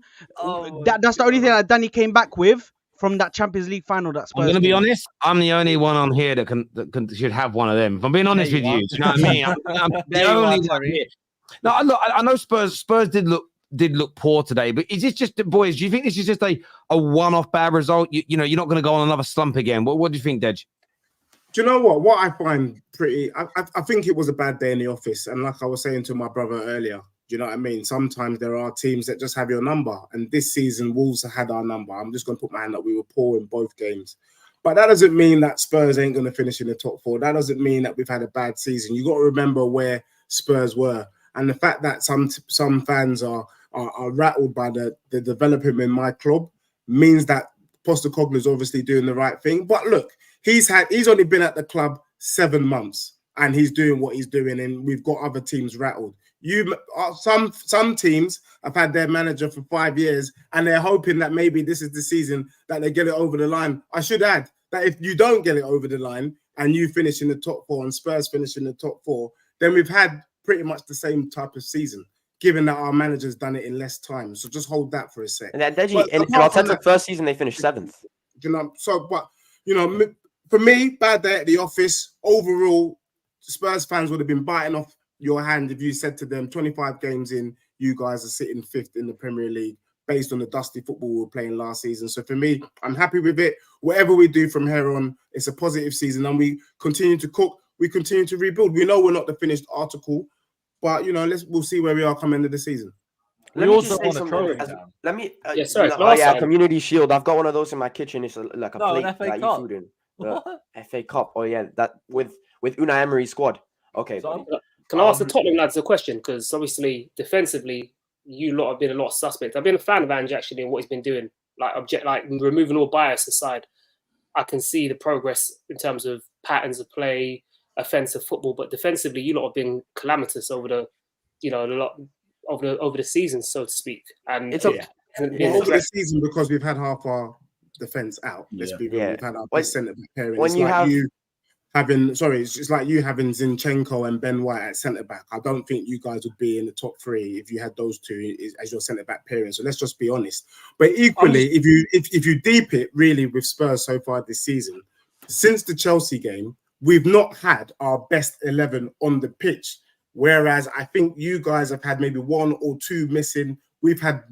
That's the only thing that Danny came back with from that Champions League final. That Spurs I'm going to be game. honest. I'm the only one on here that should have one of them. If I'm being honest There with you you, do you know what I mean? I'm the There you only are, one Terry. here. No, look, I know Spurs did look poor today, but is this just, boys? Do you think this is just a one-off bad result? You know, you're not going to go on another slump again. What do you think, Dej? Do you know what? What I find pretty, I think it was a bad day in the office, and like I was saying to my brother earlier, do you know what I mean? Sometimes there are teams that just have your number, and this season Wolves had our number. I'm just going to put my hand up. We were poor in both games. But that doesn't mean that Spurs ain't going to finish in the top 4. That doesn't mean that we've had a bad season. You got to remember where Spurs were, and the fact that some fans are rattled by the development in my club means that Postecoglou is obviously doing the right thing. But look, he's only been at the club 7 months, and he's doing what he's doing, and we've got other teams rattled. Some teams have had their manager for 5 years, and they're hoping that maybe this is the season that they get it over the line. I should add that if you don't get it over the line and you finish in the top 4 and Spurs finish in the top 4, then we've had pretty much the same type of season, given that our manager's done it in less time. So just hold that for a sec. And that Deji, in Arteta's first season, they finished 7th. You know, so but you know, for me, bad day at the office. Overall, Spurs fans would have been biting off your hand if you said to them, 25 games in, you guys are sitting 5th in the Premier League based on the dusty football we were playing last season. So for me, I'm happy with it. Whatever we do from here on, it's a positive season, and we continue to cook. We continue to rebuild. We know we're not the finished article, but you know, we'll see where we are come end of the season. We also want a trophy. Let me. sorry, Community Shield. I've got one of those in my kitchen. It's like a plate an FA that I eat Cup. food in. FA Cup. Oh yeah, that with Unai Emery's squad. Okay. Can I ask the Tottenham lads a question? Because obviously, defensively, you lot have been a lot of suspect. I've been a fan of Ange actually and what he's been doing. Like removing all bias aside, I can see the progress in terms of patterns of play, offensive football. But defensively, you lot have been calamitous over the, over the season, so to speak. And over the season, because we've had half our defense out. Let's be real. We've had our best centre back pairing. It's like you having Zinchenko and Ben White at centre back. I don't think you guys would be in the top 3 if you had those two as your centre back pairing. So let's just be honest. But equally, if you deep it really with Spurs so far this season, since the Chelsea game, we've not had our best 11 on the pitch. Whereas I think you guys have had maybe 1 or 2 missing. We've had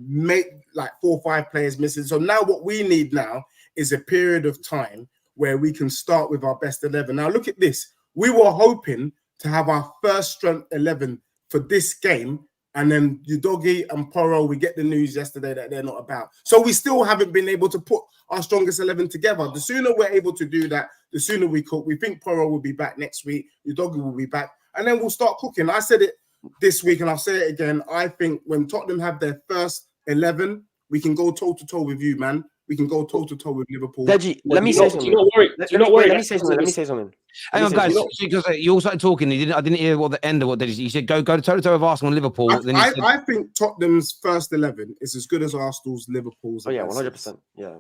like 4 or 5 players missing. So now what we need now is a period of time where we can start with our best 11. Now look at this. We were hoping to have our first strength 11 for this game. And then Udogie and Porro, we get the news yesterday that they're not about. So we still haven't been able to put our strongest 11 together. The sooner we're able to do that, the sooner we cook. We think Porro will be back next week. Udogie will be back. And then we'll start cooking. I said it this week and I'll say it again. I think when Tottenham have their first 11, we can go toe-to-toe with you, man. We can go toe-to-toe with Liverpool. Deji, let me say something. Let me say something. Hang on, guys. Because you all started talking. I didn't hear what the end of what Deji said. You said go toe-to-toe with Arsenal and Liverpool. I think Tottenham's first 11 is as good as Arsenal's, Liverpool's. Oh, yeah, 100%. Yeah.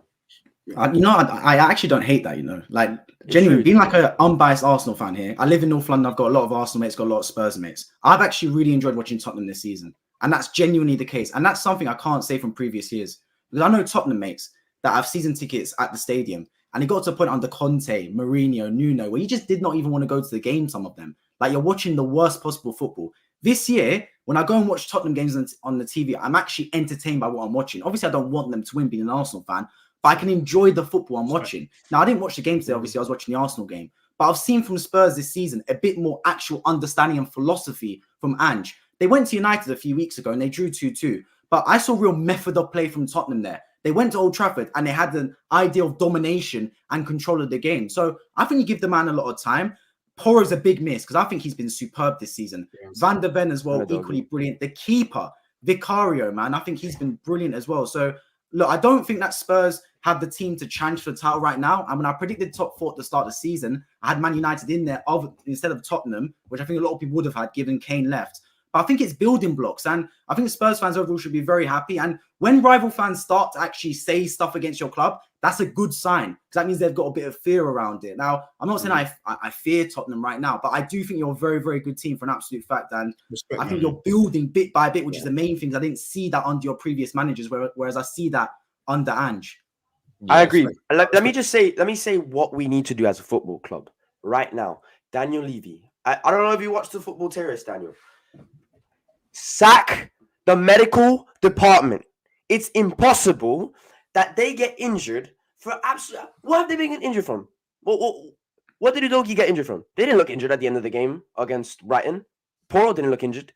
I actually don't hate that, like genuinely being like an unbiased Arsenal fan here. I live in North London. I've got a lot of Arsenal mates, got a lot of Spurs mates. I've actually really enjoyed watching Tottenham this season, and that's genuinely the case. And that's something I can't say from previous years, because I know Tottenham mates that have season tickets at the stadium, and it got to a point under Conte, Mourinho, Nuno, where you just did not even want to go to the game. Some of them, like you're watching the worst possible football. This year, when I go and watch Tottenham games on the TV, I'm actually entertained by what I'm watching. Obviously, I don't want them to win, being an Arsenal fan, but I can enjoy the football I'm watching. Now, I didn't watch the game today. Obviously, I was watching the Arsenal game. But I've seen from Spurs this season a bit more actual understanding and philosophy from Ange. They went to United a few weeks ago and they drew 2-2. But I saw real method of play from Tottenham there. They went to Old Trafford and they had an idea of domination and control of the game. So I think you give the man a lot of time. Porro's a big miss because I think he's been superb this season. Yes. Van der Ven as well, equally brilliant. The keeper, Vicario, man, I think he's been brilliant as well. So, look, I don't think that Spurs have the team to challenge for the title right now. And when I predicted top 4 at the start of the season, I had Man United in there instead of Tottenham, which I think a lot of people would have had given Kane left. But I think it's building blocks. And I think Spurs fans overall should be very happy. And when rival fans start to actually say stuff against your club, that's a good sign, because that means they've got a bit of fear around it. Now, I'm not saying I fear Tottenham right now, but I do think you're a very, very good team for an absolute fact. And I think you're building bit by bit, which is the main thing. I didn't see that under your previous managers, whereas I see that under Ange. I agree. Let me say what we need to do as a football club right now. Daniel Levy. I don't know if you watched the Football Terrace, Daniel. Sack the medical department. It's impossible that they get injured for absolute. What have they been injured from? What did Udogie get injured from? They didn't look injured at the end of the game against Brighton. Porro didn't look injured.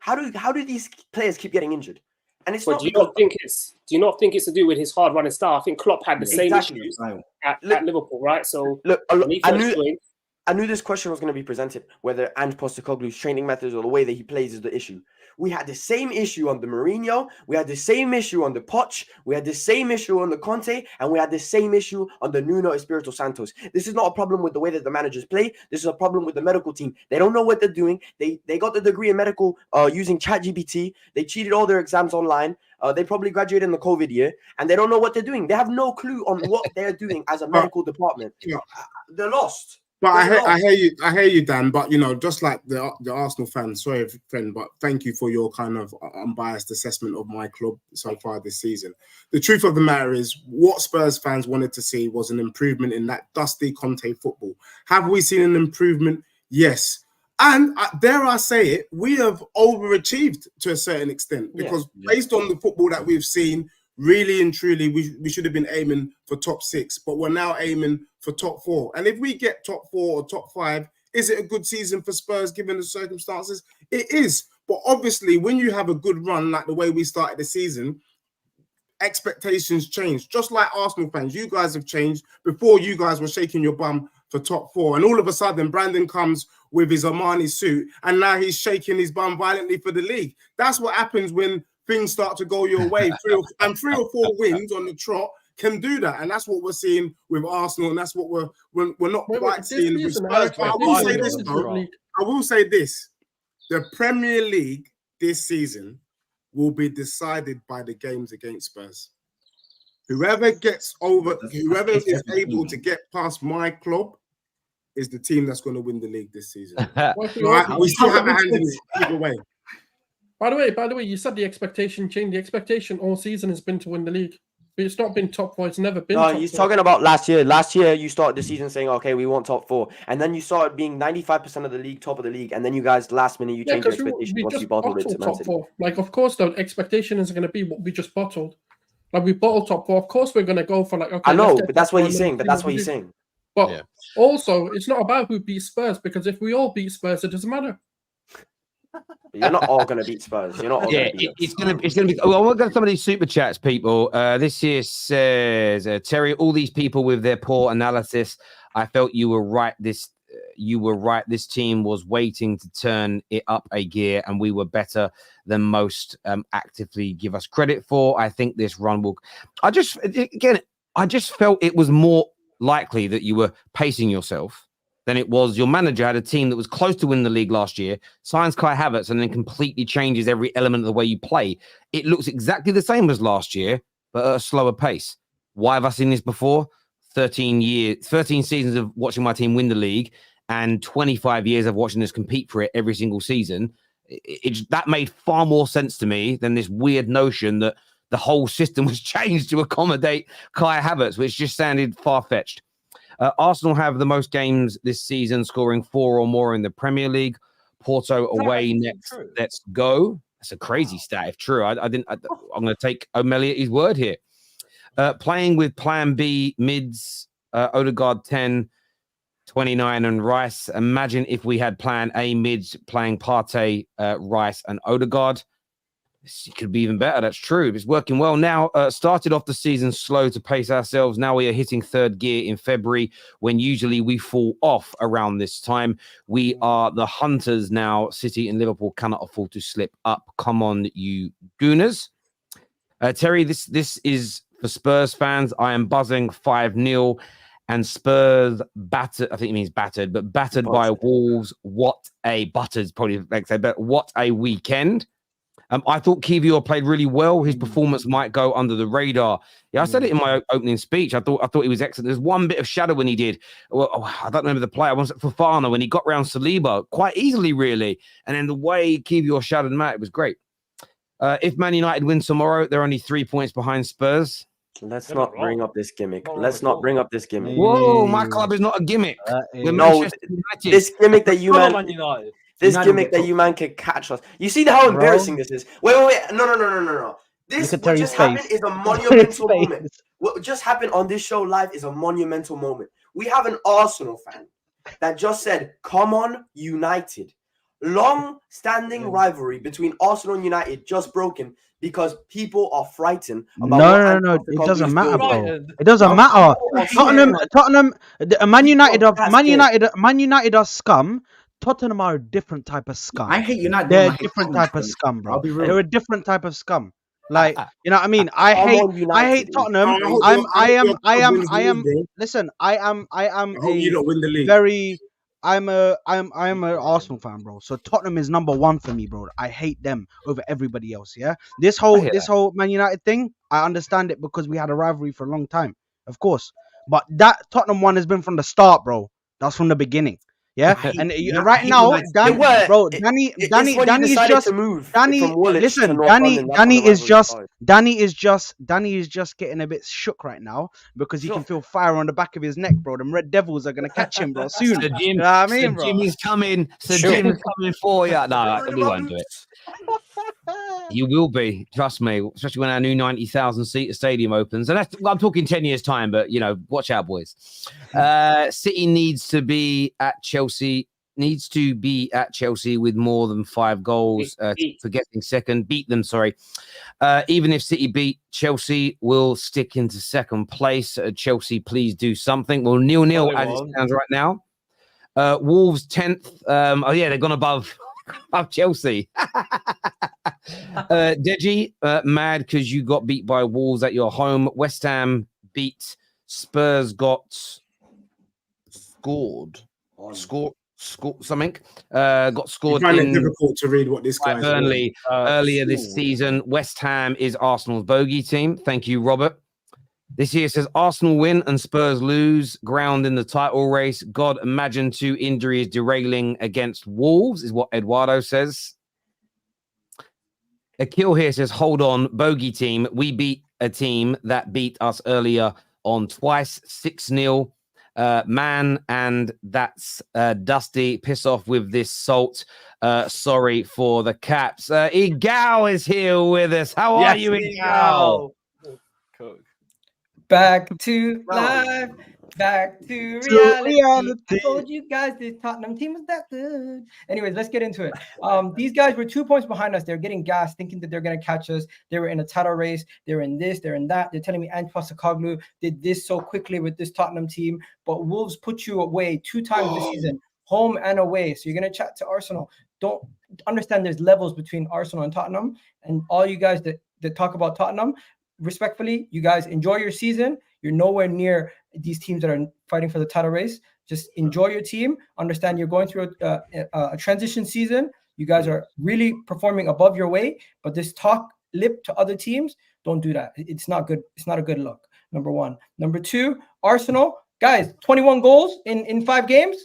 How do these players keep getting injured? And it's not. Do you not think it's to do with his hard running style? I think Klopp had the same issues at Liverpool, right? So look, I knew this question was going to be presented, whether Ange Postecoglou's training methods or the way that he plays is the issue. We had the same issue on the Mourinho, we had the same issue on the Poch, we had the same issue on the Conte, and we had the same issue on the Nuno Espirito Santos. This is not a problem with the way that the managers play. This is a problem with the medical team. They don't know what they're doing. They got the degree in medical using ChatGPT. They cheated all their exams online. They probably graduated in the COVID year, and they don't know what they're doing. They have no clue on what they're doing as a medical department. They're lost. But I hear you, Dan. But just like the Arsenal fans, sorry, friend, but thank you for your kind of unbiased assessment of my club so far this season. The truth of the matter is, what Spurs fans wanted to see was an improvement in that dusty Conte football. Have we seen an improvement? Yes. And dare I say it, we have overachieved to a certain extent, because based on the football that we've seen, really and truly, we should have been aiming for top 6, but we're now aiming for top 4. And if we get top 4 or top 5, is it a good season for Spurs given the circumstances? It is. But obviously, when you have a good run like the way we started the season, expectations change. Just like Arsenal fans, you guys have changed. Before, you guys were shaking your bum for top 4. And all of a sudden, Brandon comes with his Armani suit, and now he's shaking his bum violently for the league. That's what happens when things start to go your way. 3 or 4 wins on the trot can do that, and that's what we're seeing with Arsenal, and that's what we're not quite seeing with Spurs. But I will say this, though. I will say this: the Premier League this season will be decided by the games against Spurs. Whoever is able to get past my club is the team that's going to win the league this season. We still have a hand in it either way. By the way, you said the expectation changed. The expectation all season has been to win the league. It's not been top 4. It's never been. No, top he's 4. talking about last year. Last year, you started the season saying, "Okay, we want top 4," and then you started being 95% of the league, top of the league, and then you guys last minute you changed your expectations we once just you bottled it bottled to Man top City. 4. Like, of course, the expectation is going to be what we just bottled. Like, we bottled top 4. Of course, we're going to go for like. Okay, I know, let's get but that's top what 4 he's and then saying. But see that's we what he's do. saying. But also, it's not about who beats Spurs, because if we all beat Spurs, it doesn't matter. But you're not all going to beat Spurs. You're not all going to beat it's gonna be. Well, we'll go to some of these super chats, people. This here says Terry. All these people with their poor analysis. I felt you were right. You were right. This team was waiting to turn it up a gear, and we were better than most actively give us credit for. I think this run will. I just felt it was more likely that you were pacing yourself than it was your manager had a team that was close to winning the league last year, signs Kai Havertz, and then completely changes every element of the way you play. It looks exactly the same as last year, but at a slower pace. Why have I seen this before? 13 seasons of watching my team win the league and 25 years of watching us compete for it every single season. That made far more sense to me than this weird notion that the whole system was changed to accommodate Kai Havertz, which just sounded far-fetched. Arsenal have the most games this season, scoring 4 or more in the Premier League. Porto away next. True? Let's go. That's a crazy stat. If true, I'm going to take O'Malley at his word here. Playing with Plan B mids, Odegaard 10, 29, and Rice. Imagine if we had Plan A mids playing Partey, Rice, and Odegaard. It could be even better. That's true. It's working well now. Started off the season slow to pace ourselves. Now we are hitting third gear in February, when usually we fall off around this time. We are the hunters now. City and Liverpool cannot afford to slip up. Come on, you Gooners. Terry, this is for Spurs fans. I am buzzing 5-0 and Spurs battered. I think it means battered, but battered by Wolves. What a buttered, probably like I said, but what a weekend. I thought Kiwior played really well. His performance might go under the radar. Yeah, I said it in my opening speech. I thought he was excellent. There's one bit of shadow when he did. Well, I don't remember the play. I was at Fofana when he got round Saliba quite easily, really. And then the way Kiwior shadowed him out, it was great. If Man United win tomorrow, they're only 3 points behind Spurs. Let's not bring up this gimmick. Let's not bring up this gimmick. Whoa, my club is not a gimmick. No, this gimmick that you Man United. This gimmick that you man can catch us. You see how embarrassing this is? Wait. No. This what just happened is a monumental moment. What just happened on this show live is a monumental moment. We have an Arsenal fan that just said, "Come on, United." Long-standing rivalry between Arsenal and United just broken because people are frightened about. No. It doesn't matter, bro. It doesn't matter. Tottenham, Man United are scum. Tottenham are a different type of scum. I hate United. They're a different type of scum, bro. They're a different type of scum. Like, you know what I mean? I hate Tottenham. Listen, I am an Arsenal fan, bro. So Tottenham is number 1 for me, bro. I hate them over everybody else. Yeah. This whole Man United thing, I understand it because we had a rivalry for a long time, of course. But that Tottenham one has been from the start, bro. That's from the beginning. Yeah, and right now, Danny is just getting a bit shook right now because he can feel fire on the back of his neck, bro. Them Red Devils are gonna catch him, bro, soon. Jim, you know what I mean, bro? Jimmy's coming. Jim's coming for you. No, we won't do it. You will be, trust me, especially when our new 90,000-seater stadium opens. And I'm talking 10 years' time, but, watch out, boys. City needs to be at Chelsea with more than 5 goals for getting second. Beat them, sorry. Even if City beat Chelsea, will stick into second place. Chelsea, please do something. Well, 0-0 as it stands right now. Wolves 10th. They've gone above Chelsea. Deji, mad because you got beat by Wolves at your home. West Ham beat Spurs, got scored something. Got scored. I find it difficult to read what this guy Burnley earlier this season. West Ham is Arsenal's bogey team. Thank you, Robert. This here says Arsenal win and Spurs lose ground in the title race. God, imagine 2 injuries derailing against Wolves is what Eduardo says. Akil here says, hold on, bogey team. We beat a team that beat us earlier on twice, 6-0. Man, and that's Dusty. Piss off with this salt. Sorry for the caps. Egal is here with us. How are you, Egal? Cool. Back to life, back to reality. I told you guys this Tottenham team was that good. Anyways, let's get into it. These guys were 2 points behind us. They're getting gassed, thinking that they're going to catch us. They were in a title race. They're in this, they're in that. They're telling me Antoine Sakoglu did this so quickly with this Tottenham team. But Wolves put you away 2 times this season, home and away. So you're going to chat to Arsenal. Don't understand there's levels between Arsenal and Tottenham. And all you guys that talk about Tottenham, respectfully, you guys enjoy your season. You're nowhere near these teams that are fighting for the title race. Just enjoy your team. Understand you're going through a transition season. You guys are really performing above your weight, but this talk lip to other teams, don't do that. It's not good. It's not a good look. Number one. Number two, Arsenal, guys, 21 goals in 5 games,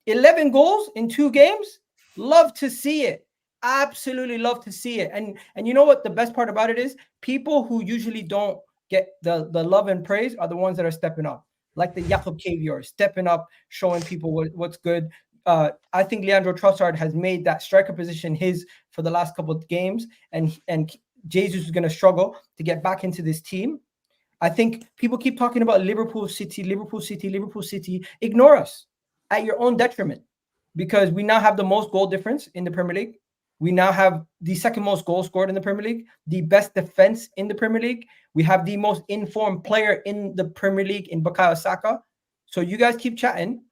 11 goals in 2 games. Love to see it. Absolutely love to see it. And you know what the best part about it is? People who usually don't get the love and praise are the ones that are stepping up, like the Jakob Caviar, stepping up, showing people what's good. I think Leandro Trossard has made that striker position his for the last couple of games, and Jesus is going to struggle to get back into this team. I think people keep talking about Liverpool City. Ignore us at your own detriment, because we now have the most goal difference in the Premier League. We now have the second most goals scored in the Premier League, the best defense in the Premier League. We have the most informed player in the Premier League in Bukayo Saka. So you guys keep chatting,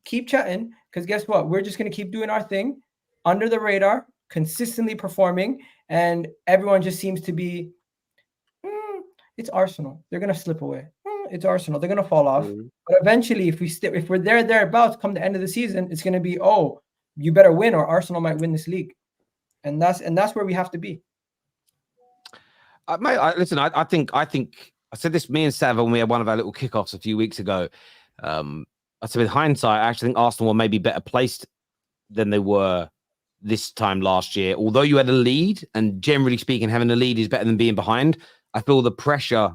because guess what? We're just going to keep doing our thing under the radar, consistently performing, and everyone just seems to be, it's Arsenal. They're going to slip away. It's Arsenal. They're going to fall off. But eventually, if we're thereabouts come the end of the season, it's going to be, oh, you better win or Arsenal might win this league. And that's where we have to be. Mate, listen, I think I said this, me and Sav, when we had one of our little kickoffs a few weeks ago. I said, with hindsight, I actually think Arsenal were maybe better placed than they were this time last year. Although you had a lead, and generally speaking, having a lead is better than being behind. I feel the pressure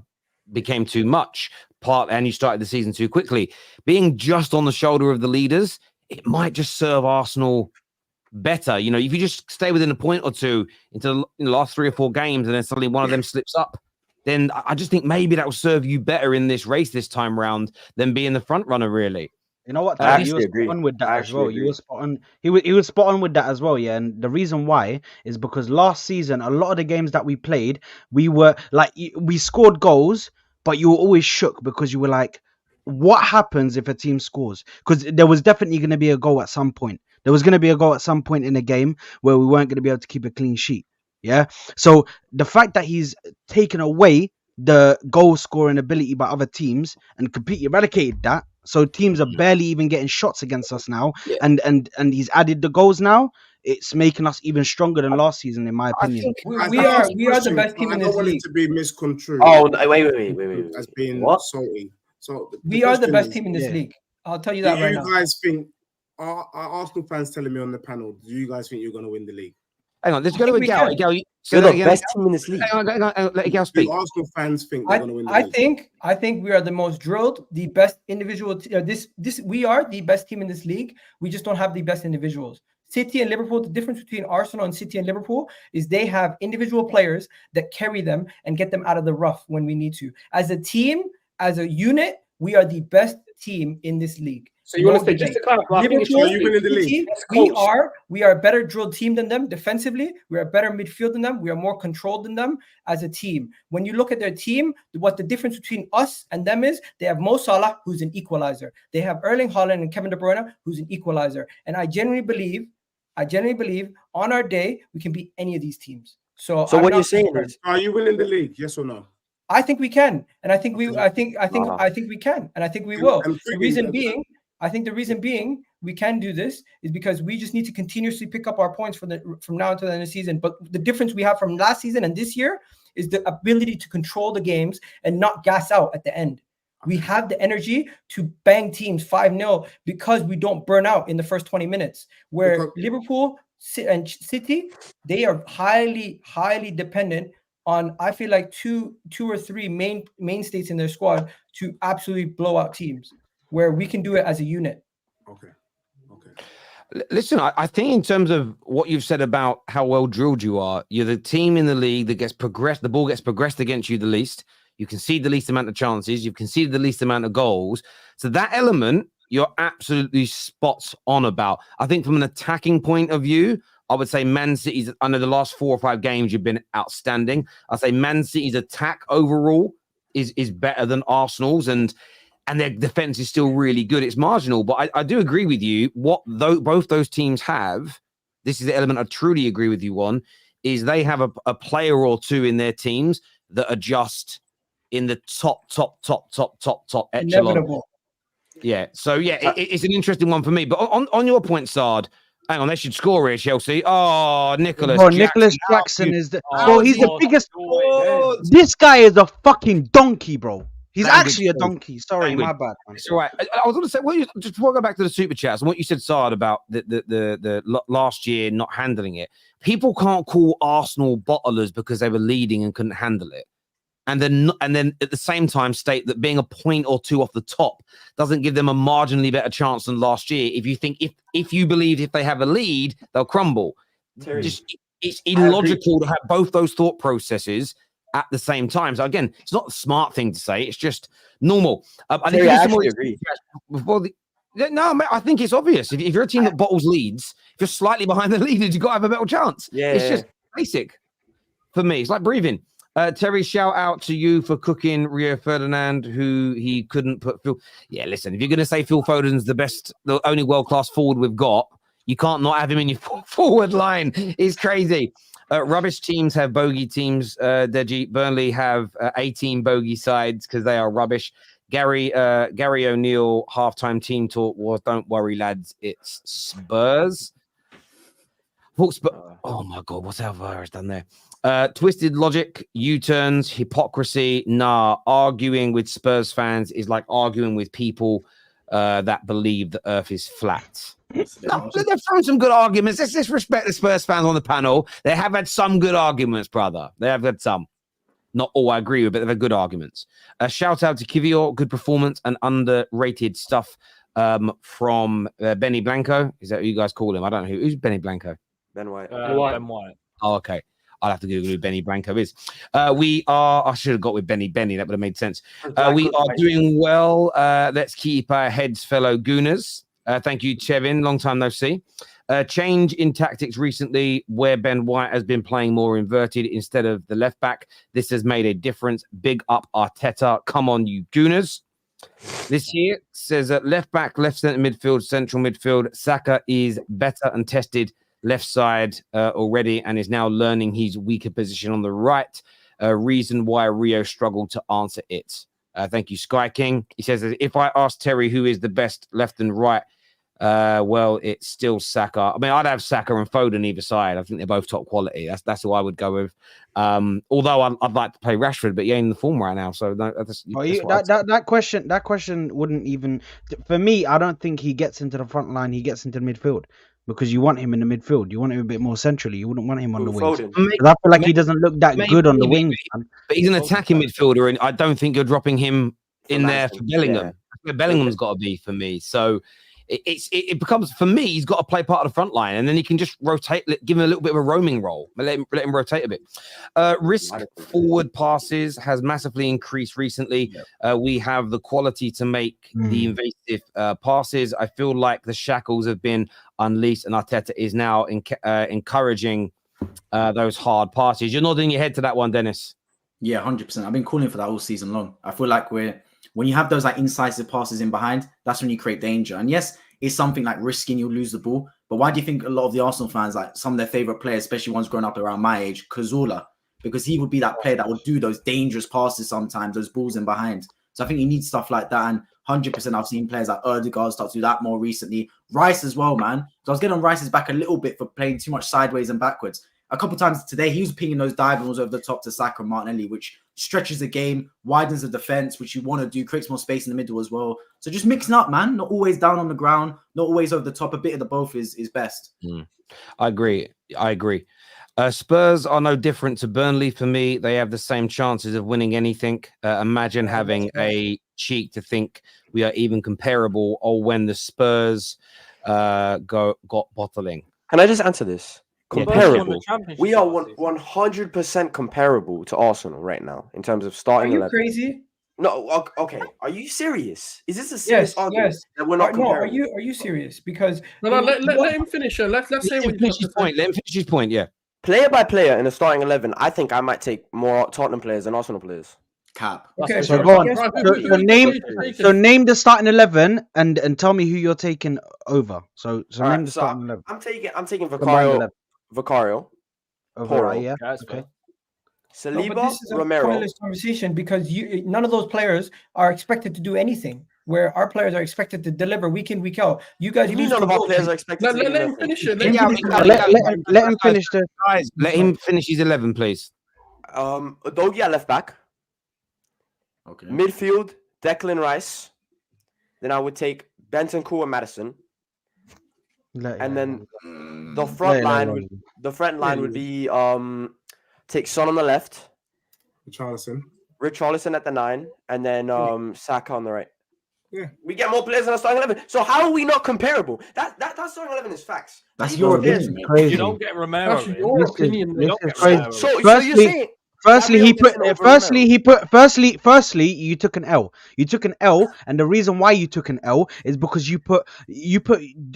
became too much, and you started the season too quickly. Being just on the shoulder of the leaders, it might just serve Arsenal better. You know, if you just stay within a point or two into the last 3 or 4 games, and then suddenly one of them slips up, then I just think maybe that will serve you better in this race this time round than being the front runner, really. You know what? I He was actually spot on with that as actually well. agree. You was spot on. He was spot on with that as well. Yeah, and the reason why is because last season, a lot of the games that we played, we were like, we scored goals, but you were always shook because you were like, what happens if a team scores? Because there was definitely going to be a goal at some point. There was going to be a goal at some point in the game where we weren't going to be able to keep a clean sheet. Yeah. So the fact that he's taken away the goal scoring ability by other teams and completely eradicated that, so teams are barely even getting shots against us now, and he's added the goals now. It's making us even stronger than last season, in my opinion. We are the best team in this I don't want league. it to be misconstrued. Oh, no, wait. As being What? salty. So We are the question best is, team in this yeah. league. I'll tell you do that right you now. guys think, are Arsenal fans telling me on the panel, do you guys think you're going to win the league? Hang on, let's I go to think we Egal. can. Egal, You're the best team in this league. Hang on, let Egal speak. Do Arsenal fans think they're going to win the league? I think we are the most drilled, the best individual. We are the best team in this league. We just don't have the best individuals. City and Liverpool, the difference between Arsenal and City and Liverpool is they have individual players that carry them and get them out of the rough when we need to. As a team, as a unit, we are the best team in this league. So you want to say, just to clarify, I think it's Liverpool, you winning the league? City, we are a better drilled team than them defensively. We are a better midfield than them. We are more controlled than them as a team. When you look at their team, what the difference between us and them is, they have Mo Salah, who's an equalizer. They have Erling Haaland and Kevin De Bruyne, who's an equalizer. And I genuinely believe on our day we can beat any of these teams. So what you're saying is, are you winning the league? Yes or no? I think we can, and I think we can, and I think we will. The reason being we can do this is because we just need to continuously pick up our points from now until the end of the season. But the difference we have from last season and this year is the ability to control the games and not gas out at the end. We have the energy to bang teams 5-0 because we don't burn out in the first 20 minutes. Where Liverpool and City, they are highly, highly dependent on, I feel like two or three mainstays in their squad to absolutely blow out teams where we can do it as a unit. Okay. Listen, I think in terms of what you've said about how well drilled you are, you're the team in the league that gets progressed. The ball gets progressed against you the least. You concede the least amount of chances. You've conceded the least amount of goals. So that element, you're absolutely spot on about. I think from an attacking point of view, I would say Man City's, under the last 4 or 5 games, you've been outstanding. I'd say Man City's attack overall is better than Arsenal's, and their defense is still really good. It's marginal, but I do agree with you. What both those teams have, this is the element I truly agree with you on, is they have a player or two in their teams that are just in the top echelon. Inevitable. Yeah. So yeah, it's an interesting one for me. But on your point, Sard, hang on, they should score here, Chelsea. Oh, Nicholas. Bro, Nicholas Jackson is the. Bro, he's the biggest. This guy is a fucking donkey, bro. He's actually a donkey. Sorry, my bad. Man. It's all right. I was going to say, just before I go back to the super chats and what you said, Sard, about the last year not handling it. People can't call Arsenal bottlers because they were leading and couldn't handle it, and then at the same time state that being a point or two off the top doesn't give them a marginally better chance than last year. If you think if you believe if they have a lead they'll crumble, it's illogical to have both those thought processes at the same time. So again, it's not a smart thing to say. It's just normal. I actually agree. I think it's obvious. If you're a team that bottles leads, if you're slightly behind the leaders, you've got to have a better chance. Yeah, it's just basic for me. It's like breathing. Terry, shout out to you for cooking Rio Ferdinand, who he couldn't put Phil. Yeah, listen, if you're going to say Phil Foden's the only world-class forward we've got, you can't not have him in your forward line. It's crazy. Rubbish teams have bogey teams. Deji, Burnley have 18 bogey sides because they are rubbish. Gary O'Neill halftime team talk was, "Don't worry, lads, it's Spurs." Oh my God, what's Alvarez done there? Twisted logic, U-turns, hypocrisy. Nah, arguing with Spurs fans is like arguing with people that believe the Earth is flat. No, they've thrown some good arguments. Let's respect the Spurs fans on the panel. They have had some good arguments, brother. They have had some. Not all I agree with, but they've had good arguments. Shout out to Kivior, good performance and underrated stuff from Benny Blanco. Is that what you guys call him? I don't know who's Benny Blanco. Ben White. Ben White. Oh, okay. I'll have to Google who Benny Blanco is. I should have got with Benny. That would have made sense. We are doing well. Let's keep our heads, fellow Gooners. Thank you, Chevin. Long time no see. Change in tactics recently where Ben White has been playing more inverted instead of the left back. This has made a difference. Big up Arteta. Come on, you Gooners. This year says that left back, left centre midfield, central midfield. Saka is better and tested left side already and is now learning his weaker position on the right. Reason why Rio struggled to answer it. Thank you, Sky King. He says, if I ask Terry who is the best left and right, well, it's still Saka. I mean, I'd have Saka and Foden either side. I think they're both top quality. That's who I would go with. Although I'd like to play Rashford, but he ain't in the form right now. So that question wouldn't even, for me, I don't think he gets into the front line. He gets into the midfield. Because you want him in the midfield. You want him a bit more centrally. You wouldn't want him on the wings. I feel like he doesn't look that good on the wings. But he's an attacking midfielder, and I don't think you're dropping him in there for Bellingham. Yeah. Bellingham's got to be for me. So it becomes, for me, he's got to play part of the front line, and then he can just rotate, give him a little bit of a roaming role. Let him rotate a bit. Risk forward passes has massively increased recently. We have the quality to make the invasive passes. I feel like the shackles have been unleashed, and Arteta is now encouraging those hard passes. You're nodding your head to that one, Dennis. Yeah, 100%. I've been calling for that all season long. I feel like when you have those like incisive passes in behind, that's when you create danger. And yes, it's something like risking you'll lose the ball. But why do you think a lot of the Arsenal fans, like some of their favorite players, especially ones growing up around my age, Cazorla, because he would be that player that would do those dangerous passes sometimes, those balls in behind. So I think you need stuff like that. And 100%, I've seen players like Odegaard start to do that more recently. Rice as well, man. So I was getting on Rice's back a little bit for playing too much sideways and backwards. a couple times today, he was pinging those diagonals over the top to Saka and Martinelli, which stretches the game, widens the defense, which you want to do, creates more space in the middle as well. So just mixing up, man. Not always down on the ground, not always over the top. A bit of the both is best. I agree. Spurs are no different to Burnley for me. They have the same chances of winning anything. Imagine having a cheek to think we are even comparable, or when the Spurs got bottling. Can I just answer this? Comparable. We are 100% comparable to Arsenal right now in terms of starting. Are you 11. crazy? No, okay. Are you serious? Is this a serious argument? Yes. That we're not comparable? No, are you serious? Because let him finish. Let's say what finish his point. Let him finish his point. Yeah. Player by player in the starting 11, I think I might take more Tottenham players than Arsenal players. Cap. Okay, So go on. So name the starting 11 and tell me who you're taking over. So All name right, the so starting 11. I'm taking Combined 11. Vicario, Over, Porro, right, yeah. That's Okay. Saliba, but this is a Romero. pointless conversation because none of those players are expected to do anything. Where our players are expected to deliver week in, week out. You guys You mean lose none to of our goals. players are expected to do Let him nothing? finish it. Let him finish the. Guys, let him finish his 11, please. Dogi at left back. Okay. Midfield, Declan Rice. Then I would take Bentancur and Madison. And then the front line would be take Son on the left, Richarlison at the 9, and then Saka on the right. Yeah, we get more players than our starting 11. So how are we not comparable? That starting 11 is facts. That's your opinion. Crazy. You don't get Romero. That's your opinion. You don't get crazy. Romero. So you're saying Firstly, Gabriel Firstly, you took an L. You took an L, and the reason why you took an L is because you put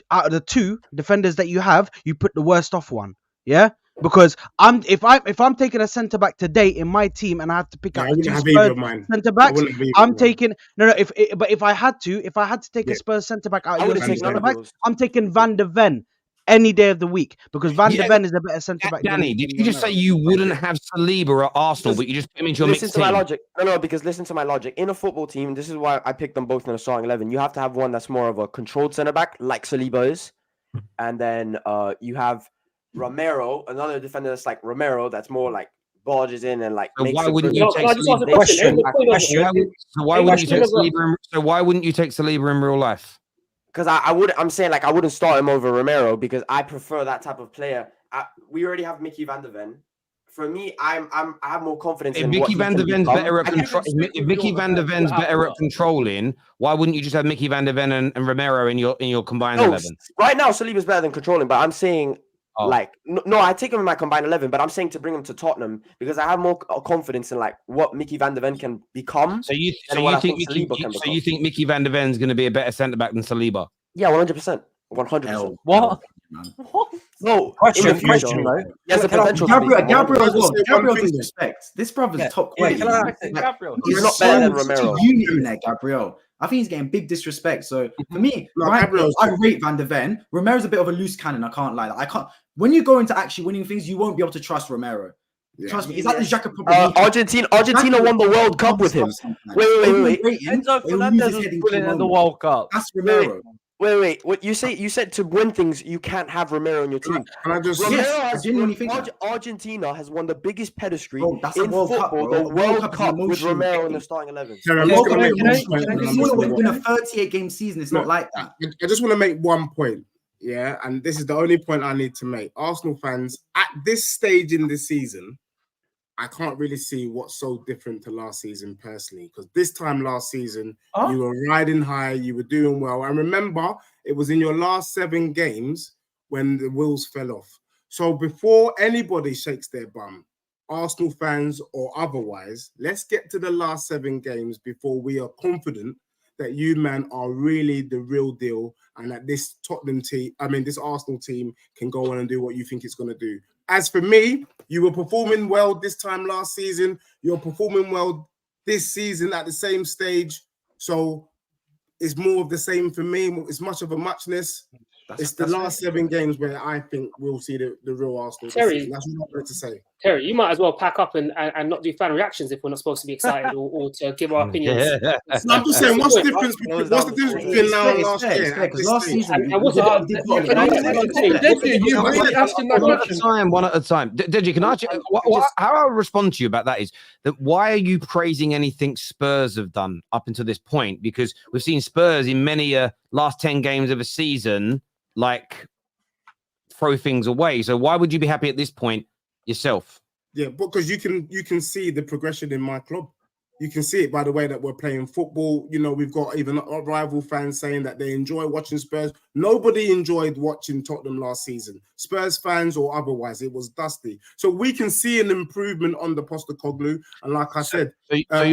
out of the two defenders that you have, you put the worst off one. Yeah, because if I'm taking a centre back today in my team and I have to pick out the two Spurs centre backs, I'm taking if I had to take a Spurs centre back out of your centre back, I'm taking Van der Ven. Any day of the week, because Van der Ven is a better centre back. Danny, did you just say you wouldn't have Saliba at Arsenal, but you just put him into your mixed team? Listen to my logic. No, because listen to my logic. In a football team, this is why I picked them both in a starting 11. You have to have one that's more of a controlled centre back, like Saliba is, and then you have Romero, another defender that's like Romero, that's more like barges in and like. So why wouldn't you take Saliba in real life? Because I'm saying like I wouldn't start him over Romero because I prefer that type of player. We already have Mickey Van der Ven. For me, I have more confidence in Mickey Van der Ven's better at control. If Mickey Van der Ven's better at controlling, why wouldn't you just have Mickey Van der Ven and Romero in your combined 11? Right now, Saliba's better than controlling, but I'm saying like no, I take him in my combined 11, but I'm saying to bring him to Tottenham because I have more confidence in like what Mickey Van der Ven can become. So you think Mickey Van der Ven's going to be a better centre back than Saliba? Yeah, 100%. 100%. What? No, question though. Yes, the potential. Gabriel as well. Gabriel disrespect. This brother's top quality. Gabriel. You're not better than Romero. Unit in there, Gabriel. I think he's getting big disrespect. So for me, I rate Van der Ven. Romero's a bit of a loose cannon. I can't lie. I can't. When you go into actually winning things, you won't be able to trust Romero. Trust me, is that the Xhaka problem? Argentina won the World Cup with him. Wait. Enzo Fernandez was winning the World Cup. That's Romero. Wait. What you say? You said to win things, you can't have Romero on your team. Argentina has won the biggest pedigree in football, the World Cup with Romero in the starting 11. If you want to win a 38-game season, it's not like that. I just want to make one point. Yeah, and this is the only point I need to make. Arsenal fans, at this stage in the season, I can't really see what's so different to last season personally, because this time last season, you were riding high, you were doing well. And remember, it was in your last 7 games when the wheels fell off. So before anybody shakes their bum, Arsenal fans or otherwise, let's get to the last 7 games before we are confident that you, man, are really the real deal and that this this Arsenal team can go on and do what you think it's going to do. As for me, you were performing well this time last season. You're performing well this season at the same stage. So it's more of the same for me. It's much of a muchness. It's the last 7 games where I think we'll see the real Arsenal. Terry, that's what I'm going to say. Terry, you might as well pack up and not do fan reactions if we're not supposed to be excited or to give our opinions. I'm just saying, what's the difference between now and last year? Because last season, one at a time. Deji, can I ask you, how I respond to you about that is that why are you praising anything Spurs have done up until this point? Because we've seen Spurs in many last 10 games of a season, like, throw things away. So why would you be happy at this point yourself? Yeah, because you can see the progression in my club. You can see it by the way that we're playing football. You know, we've got even rival fans saying that they enjoy watching Spurs. Nobody enjoyed watching Tottenham last season. Spurs fans or otherwise, it was dusty. So we can see an improvement on the Postecoglou. And like I said... So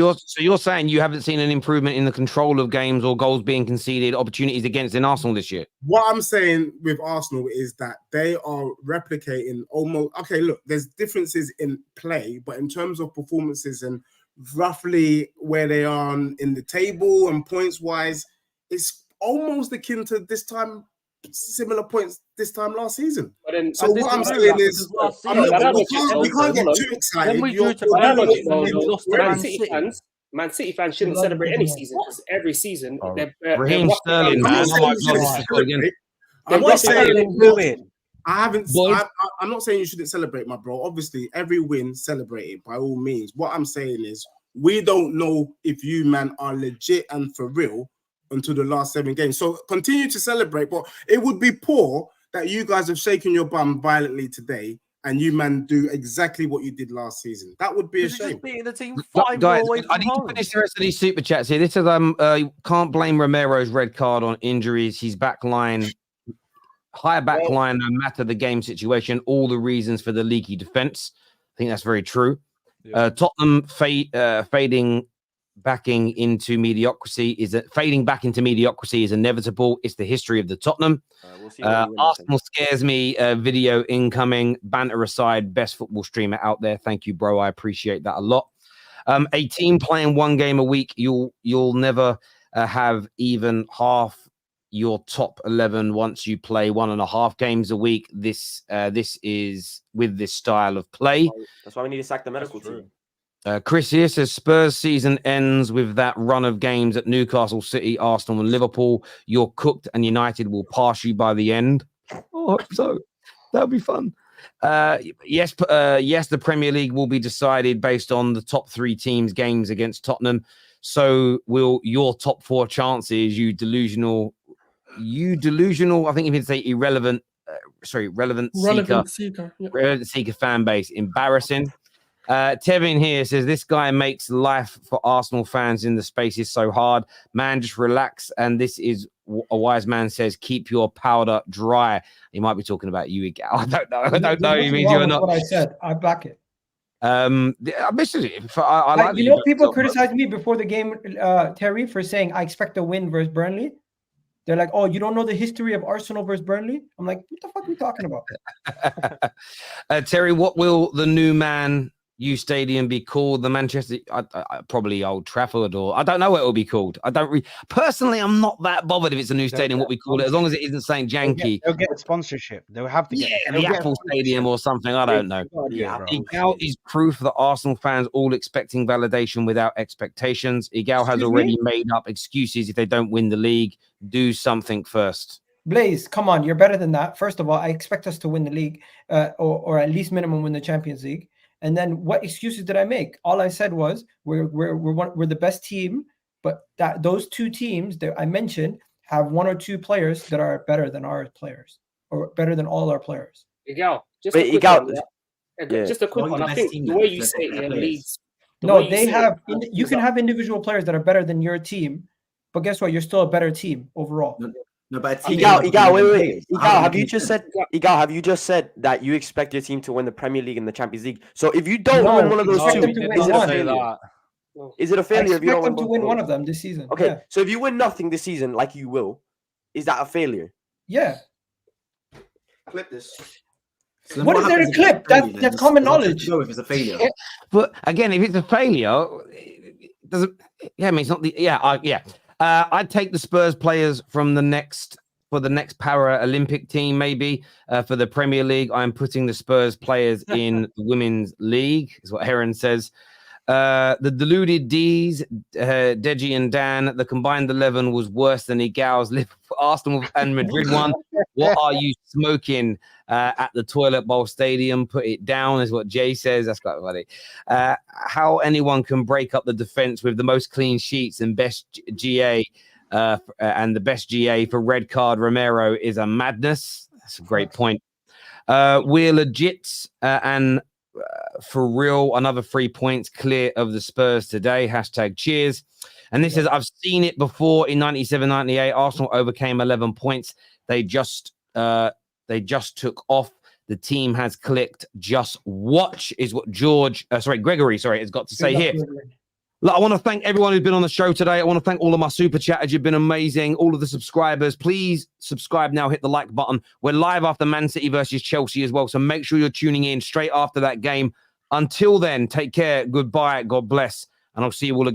you're saying you haven't seen an improvement in the control of games or goals being conceded, opportunities against in Arsenal this year? What I'm saying with Arsenal is that they are replicating almost... Okay, look, there's differences in play, but in terms of performances and roughly where they are in the table and points wise, it's almost akin to this time, similar points this time last season. So what I'm saying is, we can't get too excited. Man City fans shouldn't celebrate any season because every season Raheem Sterling, man. Oh my God. I'm not saying you shouldn't celebrate, my bro. Obviously, every win, celebrate it by all means. What I'm saying is, we don't know if you, man, are legit and for real until the last 7 games. So continue to celebrate, but it would be poor that you guys have shaken your bum violently today and you, man, do exactly what you did last season. That would be a shame. The team guys, I need to finish the rest of these super chats here. This is can't blame Romero's red card on injuries. His back line. Higher back line, no matter the game situation, all the reasons for the leaky defense. I think that's very true. Yeah. Tottenham fading back into mediocrity is inevitable. It's the history of the Tottenham. Arsenal scares me. Video incoming. Banter aside, best football streamer out there. Thank you, bro. I appreciate that a lot. A team playing 1 game a week, you'll never have even half your top 11 once you play 1.5 games a week. This is with this style of play. That's why we need to sack the medical team. Chris here says Spurs season ends with that run of games at Newcastle City, Arsenal and Liverpool. You're cooked and United will pass you by the end. Oh, I hope so. That'll be fun. Yes, the Premier League will be decided based on the top 3 teams' games against Tottenham. So will your top 4 chances, you delusional, I think you can say relevant seeker fan base. Embarrassing. Tevin here says this guy makes life for Arsenal fans in the spaces so hard. Man, just relax. And this is a wise man says, keep your powder dry. He might be talking about you, Egal. I don't know. I don't know if he means you or not. What I said, I back it. I like you know, people criticize me before the game, Terry, for saying I expect a win versus Burnley. They're like, oh, you don't know the history of Arsenal versus Burnley? I'm like, what the fuck are we talking about? Terry, what will the new Man U Stadium be called? The Manchester, probably Old Trafford, or I don't know what it will be called. Personally, I'm not that bothered if it's a new stadium, what we call it, as long as it isn't St. Janky. They'll get sponsorship. They'll have to get the Apple Stadium or something. I don't know. Egal is proof that Arsenal fans all expecting validation without expectations. Egal has already made up excuses if they don't win the league. Do something first. Blaze, come on, you're better than that. First of all, I expect us to win the league, or at least minimum win the Champions League. And then what excuses did I make? All I said was we're the best team, but that those 2 teams that I mentioned have 1 or 2 players that are better than our players, or better than all our players. Egal, just a quick one. I think the way you say it leads. No, they have. You can have individual players that are better than your team, but guess what? You're still a better team overall. No, but Egal, wait. Egal, have you just said that you expect your team to win the Premier League and the Champions League? So if you don't win one of those 2, is it a failure? I expect them to win one of them this season. Okay, yeah. So if you win nothing this season, like you will, is that a failure? Yeah. Clip this. So what is there to clip? That's common knowledge. If it's a failure. But again, if it's a failure, it doesn't. Yeah, I mean, it's not the. I'd take the Spurs players from the next for the next Paralympic team, maybe for the Premier League. I'm putting the Spurs players in the Women's League, is what Heron says. The deluded D's, Deji and Dan, the combined 11 was worse than Egal's Liverpool, Arsenal and Madrid one. What are you smoking at the toilet bowl stadium? Put it down, is what Jay says. That's quite funny. How anyone can break up the defense with the most clean sheets and best GA and the best GA for red card Romero is a madness. That's a great point. We're legit and for real, another 3 points clear of the Spurs today. Hashtag cheers. And this is, I've seen it before in 97-98. Arsenal overcame 11 points. They just took off. The team has clicked. Just watch is what Gregory has got to say here. Look, I want to thank everyone who's been on the show today. I want to thank all of my super chatters. You've been amazing. All of the subscribers. Please subscribe now. Hit the like button. We're live after Man City versus Chelsea as well. So make sure you're tuning in straight after that game. Until then, take care. Goodbye. God bless. And I'll see you all again.